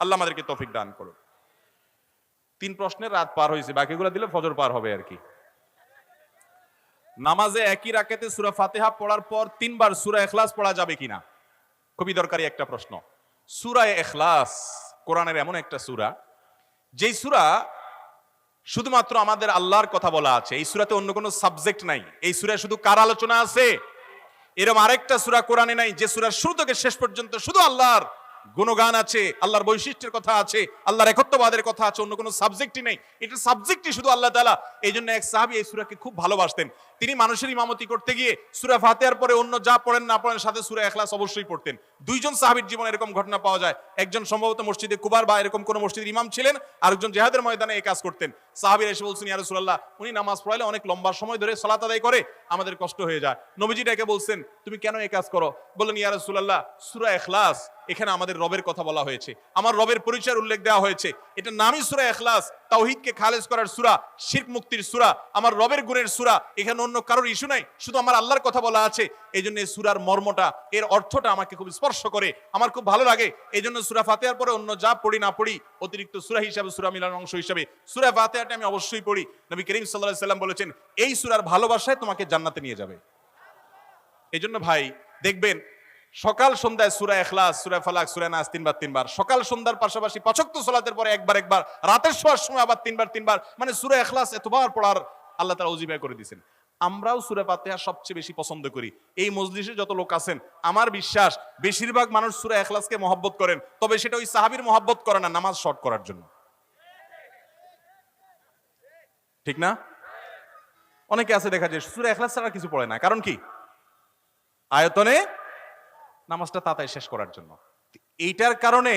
[SPEAKER 1] আল্লাহ আমাদেরকে তৌফিক দান করুন। 3 প্রশ্নের রাত পার হয়েছে, বাকিগুলো দিলে ফজর পার হবে আর কি। নামাজে একই রাকাতে সূরা ফাতিহা পড়ার পর 3 বার সূরা ইখলাস পড়া যাবে কিনা? খুবই দরকারি একটা প্রশ্ন। সূরা ইখলাস কোরআনের এমন একটা সূরা, যেই সূরা শুধুমাত্র আমাদের আল্লাহর কথা বলা আছে। এই সূরাতে অন্য কোনো সাবজেক্ট নাই। এই সূরায় শুধু কার আলোচনা আছে? এরকম আরেকটা সূরা কোরআনে নাই যে সূরার শুরু থেকে শেষ পর্যন্ত শুধু আল্লাহর গুণগান আছে, আল্লাহর বৈশিষ্ট্যের কথা আছে, আল্লাহর একত্ববাদের কথা আছে, অন্য কোনো সাবজেক্টই নেই। এটা সাবজেক্টই শুধু আল্লাহ তাআলা। এই জন্য এক সাহাবী এই সূরাকে খুব ভালোবাসতেন। তিনি মানুষের ইমামতি করতে গিয়ে সূরা ফাতিহার পরে অন্য যা পড়েন না পড়েন সাথে সূরা ইখলাস অবশ্যই পড়তেন। 2 জন সাহাবীর জীবনে এরকম ঘটনা পাওয়া যায়। একজন সম্ভবত মসজিদে কুবার বা এরকম কোন মসজিদের ইমাম ছিলেন, আরেকজন জিহাদের ময়দানে এই কাজ করতেন। সাহাবীরা এসে বলছেন, ইয়া রাসূলুল্লাহ, উনি নামাজ পড়াইলে অনেক লম্বা সময় ধরে সালাত আদায় করে, আমাদের কষ্ট হয়ে যায়। নবীজি ডেকে বলছেন, তুমি কেন এই কাজ করো? বললেন, ইয়া রাসূলুল্লাহ, সূরা ইখলাস, এখানে আমাদের রবের কথা বলা হয়েছে, আমার রবের পরিচয়ের উল্লেখ দেওয়া হয়েছে। এটা নামই সূরা ইখলাস, তাওহীদকে খালেজ করার সূরা, শিরক মুক্তির সূরা, আমার রবের গুণের সূরা। এখানে অন্য কারোর ইস্যু নাই, শুধু আমার আল্লাহর কথা বলা আছে। এই জন্য এই সূরার মর্মটা, এর অর্থটা আমাকে খুব স্পর্শ করে, আমার খুব ভালো লাগে। এই জন্য সূরা ফাতিহার পরে অন্য যা পড়ি না পড়ি, অতিরিক্ত সূরা হিসাবে, সূরা মিলানোর অংশ হিসাবে সূরা ফাতিহাটা আমি অবশ্যই পড়ি। নবী করিম সাল্লাল্লাহু আলাইহি সাল্লাম বলেছেন, এই সূরার ভালোবাসায় তোমাকে জান্নাতে নিয়ে যাবে। এই জন্য ভাই দেখবেন সকাল সন্ধ্যায় সূরা ইখলাস, সূরা ফালাক, সূরা নাস 3 বার 3 বার, সকাল সন্ধ্যার পাশাপাশি 5 ওয়াক্ত সালাতের পরে একবার, রাতের শোয়ার সময় আবার 3 বার 3 বার, মানে সূরা ইখলাস এতবার পড়ার আল্লাহ তাআলা ওজিফা করে দিয়েছেন। আমরাও সূরা ফাতিহা সবচেয়ে বেশি পছন্দ করি। এই মজলিসে যত লোক আছেন, আমার বিশ্বাস বেশিরভাগ মানুষ সূরা ইখলাসকে মহব্বত করেন, তবে সেটা ওই সাহাবীর মহব্বত করে না, নামাজ শর্ট করার জন্য। ঠিক না? অনেকে আছে দেখা যায় সূরা ইখলাস ছাড়া কিছু পড়ে না, কারণ কি? আয়তনে নামাজটা তাড়াতাড়ি শেষ করার জন্য। এইটার কারণে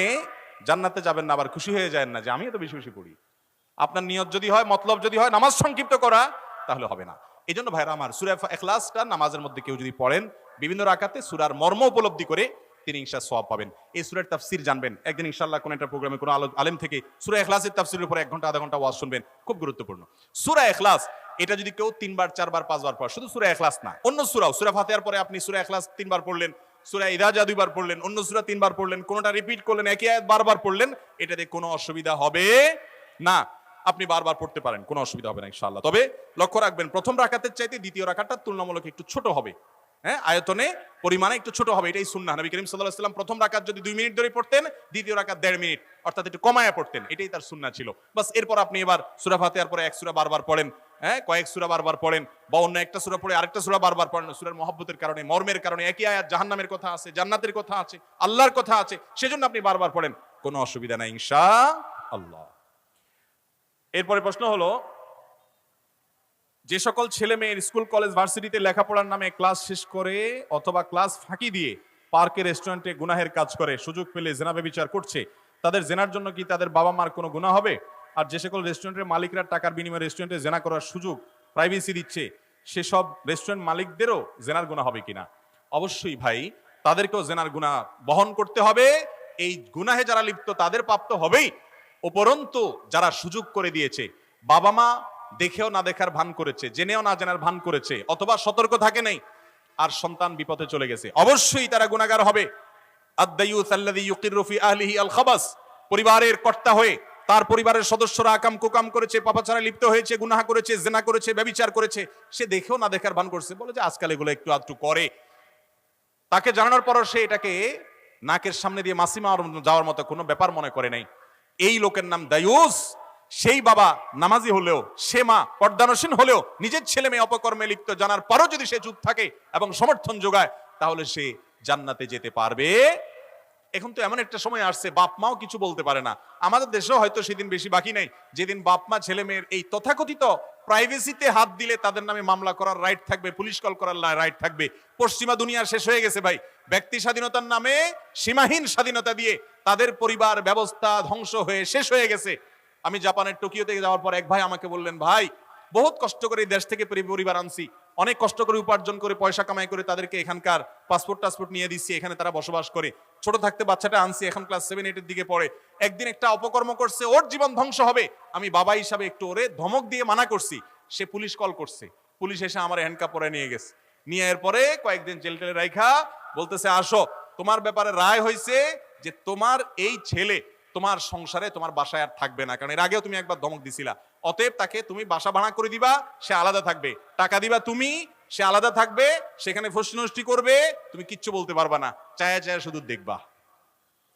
[SPEAKER 1] জান্নাতে যাবেন না, আবার খুশি হয়ে যায় না যে আমি এত বেশি বেশি পড়ি। আপনার নিয়ত যদি হয়, মতলব যদি হয় নামাজ সংক্ষিপ্ত করা, তাহলে হবে না। এই জন্য ভাইরা আমার, সূরা ইখলাসটা নামাজের মধ্যে কেউ যদি পড়েন, বিভিন্ন রাকাতে সূরার মর্ম উপলব্ধি করে তিনি ইনশাআল্লাহ সওয়াব পাবেন। এই সূরার তাফসীর জানবেন, একদিন ইনশাআল্লাহ কোন একটা প্রোগ্রামে কোন আলেম থেকে সূরা ইখলাসের তাফসীরের উপর 1 ঘন্টা আধা ঘন্টা ওয়াজ শুনবেন, খুব গুরুত্বপূর্ণ। সূরা ইখলাস এটা যদি কেউ 3 বার 4 বার 5 বার পড়ে, শুধু সূরা ইখলাস না, অন্য সূরাও, সূরা ফাতিহার পরে আপনি সূরা ইখলাস 3 বার পড়লেন, সূরা ইদাজা 2 বার পড়লেন, অন্য সূরা 3 বার পড়লেন, কোনটা রিপিট করলেন, একই আয়াত বারবার পড়লেন, এটাতে কোনো অসুবিধা হবে না। আপনি বারবার পড়তে পারেন, কোনো অসুবিধা হবে না ইনশাআল্লাহ। তবে লক্ষ্য রাখবেন, প্রথম রাকাতের চাইতে দ্বিতীয় রাকাতটা তুলনামূলক একটু ছোট হবে। হ্যাঁ, আয়তনে পরিমাণে একটু ছোট হবে, এটাই সুন্নাহ। নবী করিম সাল্লাল্লাহু আলাইহি ওয়াসাল্লাম প্রথম রাকাত যদি 2 মিনিট ধরে পড়তেন, দ্বিতীয় রাকাত 1.5 মিনিট, অর্থাৎ একটু কমায়া পড়তেন, এটাই তার সুন্নাহ ছিল। বাস এরপর আপনি এবার সূরা ফাতিহার পরে এক সূরা বারবার পড়েন, হ্যাঁ, কয়েক সূরা বারবার পড়েন, বা অন্য একটা সূরা পড়ে আরেকটা সূরা বারবার পড়েন। সূরার মহব্বতের কারণে, মর্মের কারণে, একই আয়াত জাহান্নামের কথা আছে, জান্নাতের কথা আছে, আল্লাহর কথা আছে, সেজন্য আপনি বারবার পড়েন, কোনো অসুবিধা নাই ইনশাআল্লাহ। এরপরে প্রশ্ন হলো, যে সকল ছেলে মেয়ের স্কুল কলেজ ভার্সিটিতে লেখাপড়ার নামে ক্লাস শেষ করে অথবা ক্লাস ফাঁকি দিয়ে পার্কে রেস্টুরেন্টে গুনাহের কাজ করে, সুযোগ পেলে জেনা ব্যভিচার করছে, তাদের জেনার জন্য কি তাদের বাবা মার কোনো গুনাহ হবে? আর যে সকল রেস্টুরেন্টের মালিকরা টাকার বিনিময়ে রেস্টুরেন্টে জেনা করার সুযোগ, প্রাইভেসি দিচ্ছে, সেসব রেস্টুরেন্ট মালিকদেরও জেনার গুনাহ হবে কিনা? অবশ্যই ভাই, তাদেরকেও জেনার গুনাহ বহন করতে হবে। এই গুনাহে যারা লিপ্ত তাদের পাপ তো হবেই, উপরন্তু যারা সুযোগ করে দিয়েছে, বাবা মা দেখেও না দেখার ভান করেছে, জেনেও না জানার ভান করেছে, অথবা সতর্ক থাকে নাই, আর সন্তান বিপদে চলে গেছে, অবশ্যই তারা গুনাহগার হবে। আদ-দায়ুস আল্লাযী ইউকিররু ফি আহলিহি আল-খাবাস, পরিবারের কর্তা হয়ে তার পরিবারের সদস্যরা আকাম কুকাম করেছে, পাপাচারে লিপ্ত হয়েছে, গুনাহ করেছে, জিনা করেছে, ব্যভিচার করেছে, সে দেখেও না দেখার ভান করছে, বলে যে আজকাল এগুলো একটু আধটু করে। তাকে জানানোর পরও সে এটাকে নাকের সামনে দিয়ে মাসি যাওয়ার মতো কোনো ব্যাপার মনে করে নাই। এই লোকের নাম দায়ুস। সেই বাবা নামাজি হলেও, সে মা পর্দানসীন হলেও নিজের ছেলে মেয়ে অপকর্মে লিপ্ত জানার পরও যদি সে চুপ থাকে এবং সমর্থন যোগায়, তাহলে সে জান্নাতে যেতে পারবে। এখন তো এমন একটা সময় আসছে বাপ মাও কিছু বলতে পারে না। আমাদের দেশেও হয়তো সেদিন বেশি বাকি নাই যেদিন বাপ মা ছেলে মেয়ের এই তথাকথিত প্রাইভেসিতে হাত দিলে তাদের নামে মামলা করার রাইট থাকবে, পুলিশ কল করার রাইট থাকবে। পশ্চিমা দুনিয়া শেষ হয়ে গেছে ভাই। ব্যক্তি স্বাধীনতার নামে সীমাহীন স্বাধীনতা দিয়ে তাদের পরিবার ব্যবস্থা ধ্বংস হয়ে শেষ হয়ে গেছে। আমি জাপানের টোকিও থেকে যাওয়ার পর এক ভাই আমাকে বললেন, ভাই বহুত কষ্ট করে দেশ থেকে পরিবার আনছি, অনেক কষ্ট করে উপার্জন করে পয়সা কামাই করে তাদেরকে এখানকার পাসপোর্ট নিয়ে দিচ্ছি, এখানে তারা বসবাস করে। ছোট থাকতে বাচ্চাটা আনছি, এখন ক্লাস 7-8 দিকে পড়ে। একদিন একটা অপকর্ম করছে, ওর জীবন ধ্বংস হবে। আমি বাবা হিসাবে একটু ওরে ধমক দিয়ে মানা করছি। সে পুলিশ কল করছে, পুলিশ এসে আমার হ্যান্ডকাপ পরে নিয়ে গেছে। নিয়ে এর পরে কয়েকদিন জেল টেলে রাইখা বলতেছে, আসো তোমার ব্যাপারে রায় হয়েছে যে তোমার এই ছেলে তোমার সংসারে তোমার বাসায় আর থাকবে না, কারণ এর আগেও তুমি একবার ধমক দিছিলা। অতএব তাকে তুমি বাসা ভাড়া করে দিবা, সে আলাদা থাকবে। টাকা দিবা তুমি, সে আলাদা থাকবে, সেখানে ফষ্টি করবে, তুমি কিচ্ছু বলতে পারবা না, চায়া চায়া শুধু দেখবা।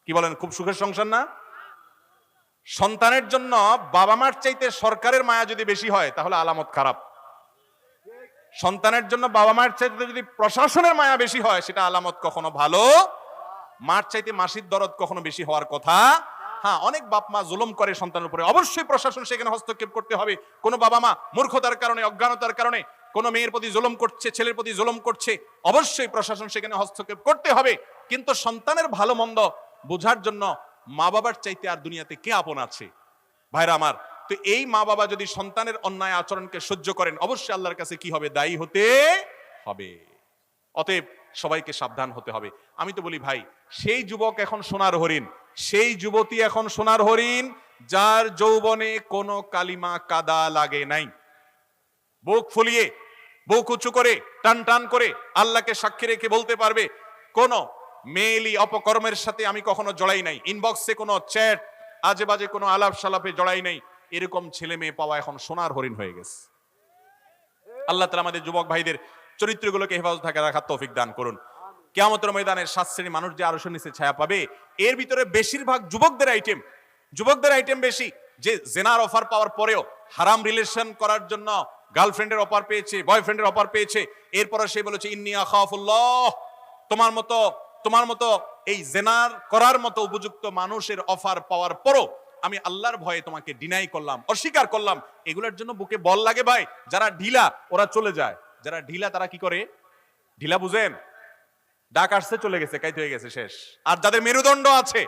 [SPEAKER 1] কি বলেন, খুব সুখের সংসার না? সন্তানের জন্য বাবা মার চাইতে সরকারের মায়া যদি বেশি হয় তাহলে আলামত খারাপ। সন্তানের জন্য বাবা মার চাইতে যদি প্রশাসনের মায়া বেশি হয় সেটা আলামত কখনো ভালো। মার চাইতে মাসির দরদ কখনো বেশি হওয়ার কথা। হ্যাঁ, অনেক বাপ মা জুলুম করে সন্তানের উপরে, অবশ্যই প্রশাসন সেখানে হস্তক্ষেপ করতে হবে। কোন বাবা মা মূর্খতার কারণে, অজ্ঞানতার কারণে কোন মেয়ের প্রতি জুলুম করছে, ছেলের প্রতি জুলুম করছে, অবশ্যই প্রশাসন সেখানে হস্তক্ষেপ করতে হবে। কিন্তু সন্তানের ভালো মন্দ বোঝার জন্য মা বাবার চাইতে আর দুনিয়াতে কে আপন আছে? ভাইরা আমার, তো এই মা বাবা যদি সন্তানের অন্যায় আচরণকে সহ্য করেন, অবশ্যই আল্লাহর কাছে কি হবে? দায়ী হতে হবে। অতএব সবাইকে সাবধান হতে হবে। আমি তো বলি ভাই, সেই যুবক এখন সোনার হরিণ, সেই যুবতী এখন সোনার হরিণ যার যৌবনে কোনো কালিমা কাদা লাগে নাই। বুক ফুলিয়ে, বুক উঁচু করে, টান টান করে আল্লাহকে সাক্ষী রেখে বলতে পারবে, কোন মেয়েলি অপকর্মের সাথে আমি কখনো জড়াই নাই, ইনবক্সে কোনো চ্যাট, আজে বাজে কোনো আলাপ সালাপে জড়াই নাই। এরকম ছেলে মেয়ে পাওয়া এখন সোনার হরিণ হয়ে গেছে। আল্লাহ তাআলা আমাদের যুবক ভাইদের চরিত্রগুলোকে হেফাজত রাখার তৌফিক দান করুন। কিয়ামতের ময়দানে 7 শ্রেণীর মানুষ যে আরশের নিচে ছায়া পাবে, এর ভিতরে বেশিরভাগ যুবকদের আইটেম বেশি, যে জেনার অফার পাওয়ার পরেও হারাম রিলেশন করার জন্য গার্লফ্রেন্ডের অফার পেয়েছে, বয়ফ্রেন্ডের অফার পেয়েছে, এরপরে সে বলেছে ইন্নী আখাফুল্লাহ, তোমার মতো এই জেনার করার মতো উপযুক্ত মানুষের অফার পাওয়ার পরও আমি আল্লাহর ভয়ে তোমাকে ডিনাই করলাম, অস্বীকার করলাম। এগুলোর জন্য বুকে বল লাগে ভাই। যারা ঢিলা ওরা চলে যায়, যারা ঢিলা তারা কি করে? ঢিলা বুঝেন? ডাক আসছে, চলে গেছে, কাইতে হয়ে গেছে, শেষ। আর যাদের মেরুদণ্ড আছে,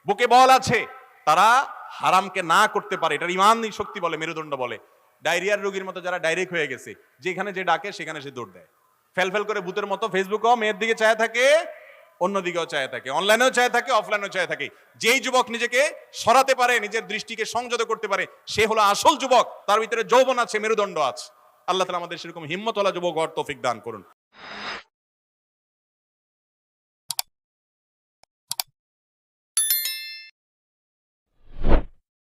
[SPEAKER 1] বুকে বল আছে, তারা হারামকে না করতে পারে। এটার ইমানই শক্তি বলে, মেরুদণ্ড বলে। ডায়রিয়ার রোগীর মতো যারা ডাইরেক্ট হয়ে গেছে, যেখানে যে ডাকে সেখানে সে দৌড় দেয়, ফেল করে ভূতের মতো ফেসবুকেও মেয়ের দিকে চায় থাকে, অন্যদিকেও চায় থাকে, অনলাইনেও চায় থাকে, অফলাইনেও চায় থাকে। যেই যুবক নিজেকে সরাতে পারে, নিজের দৃষ্টিকে সংযত করতে পারে, সে হলো আসল যুবক। তার ভিতরে যৌবন আছে, মেরুদণ্ড আছে। আল্লাহ তাআলা আমাদের সেরকম হিম্মতওয়ালা যুবক হওয়ার তৌফিক দান করুন।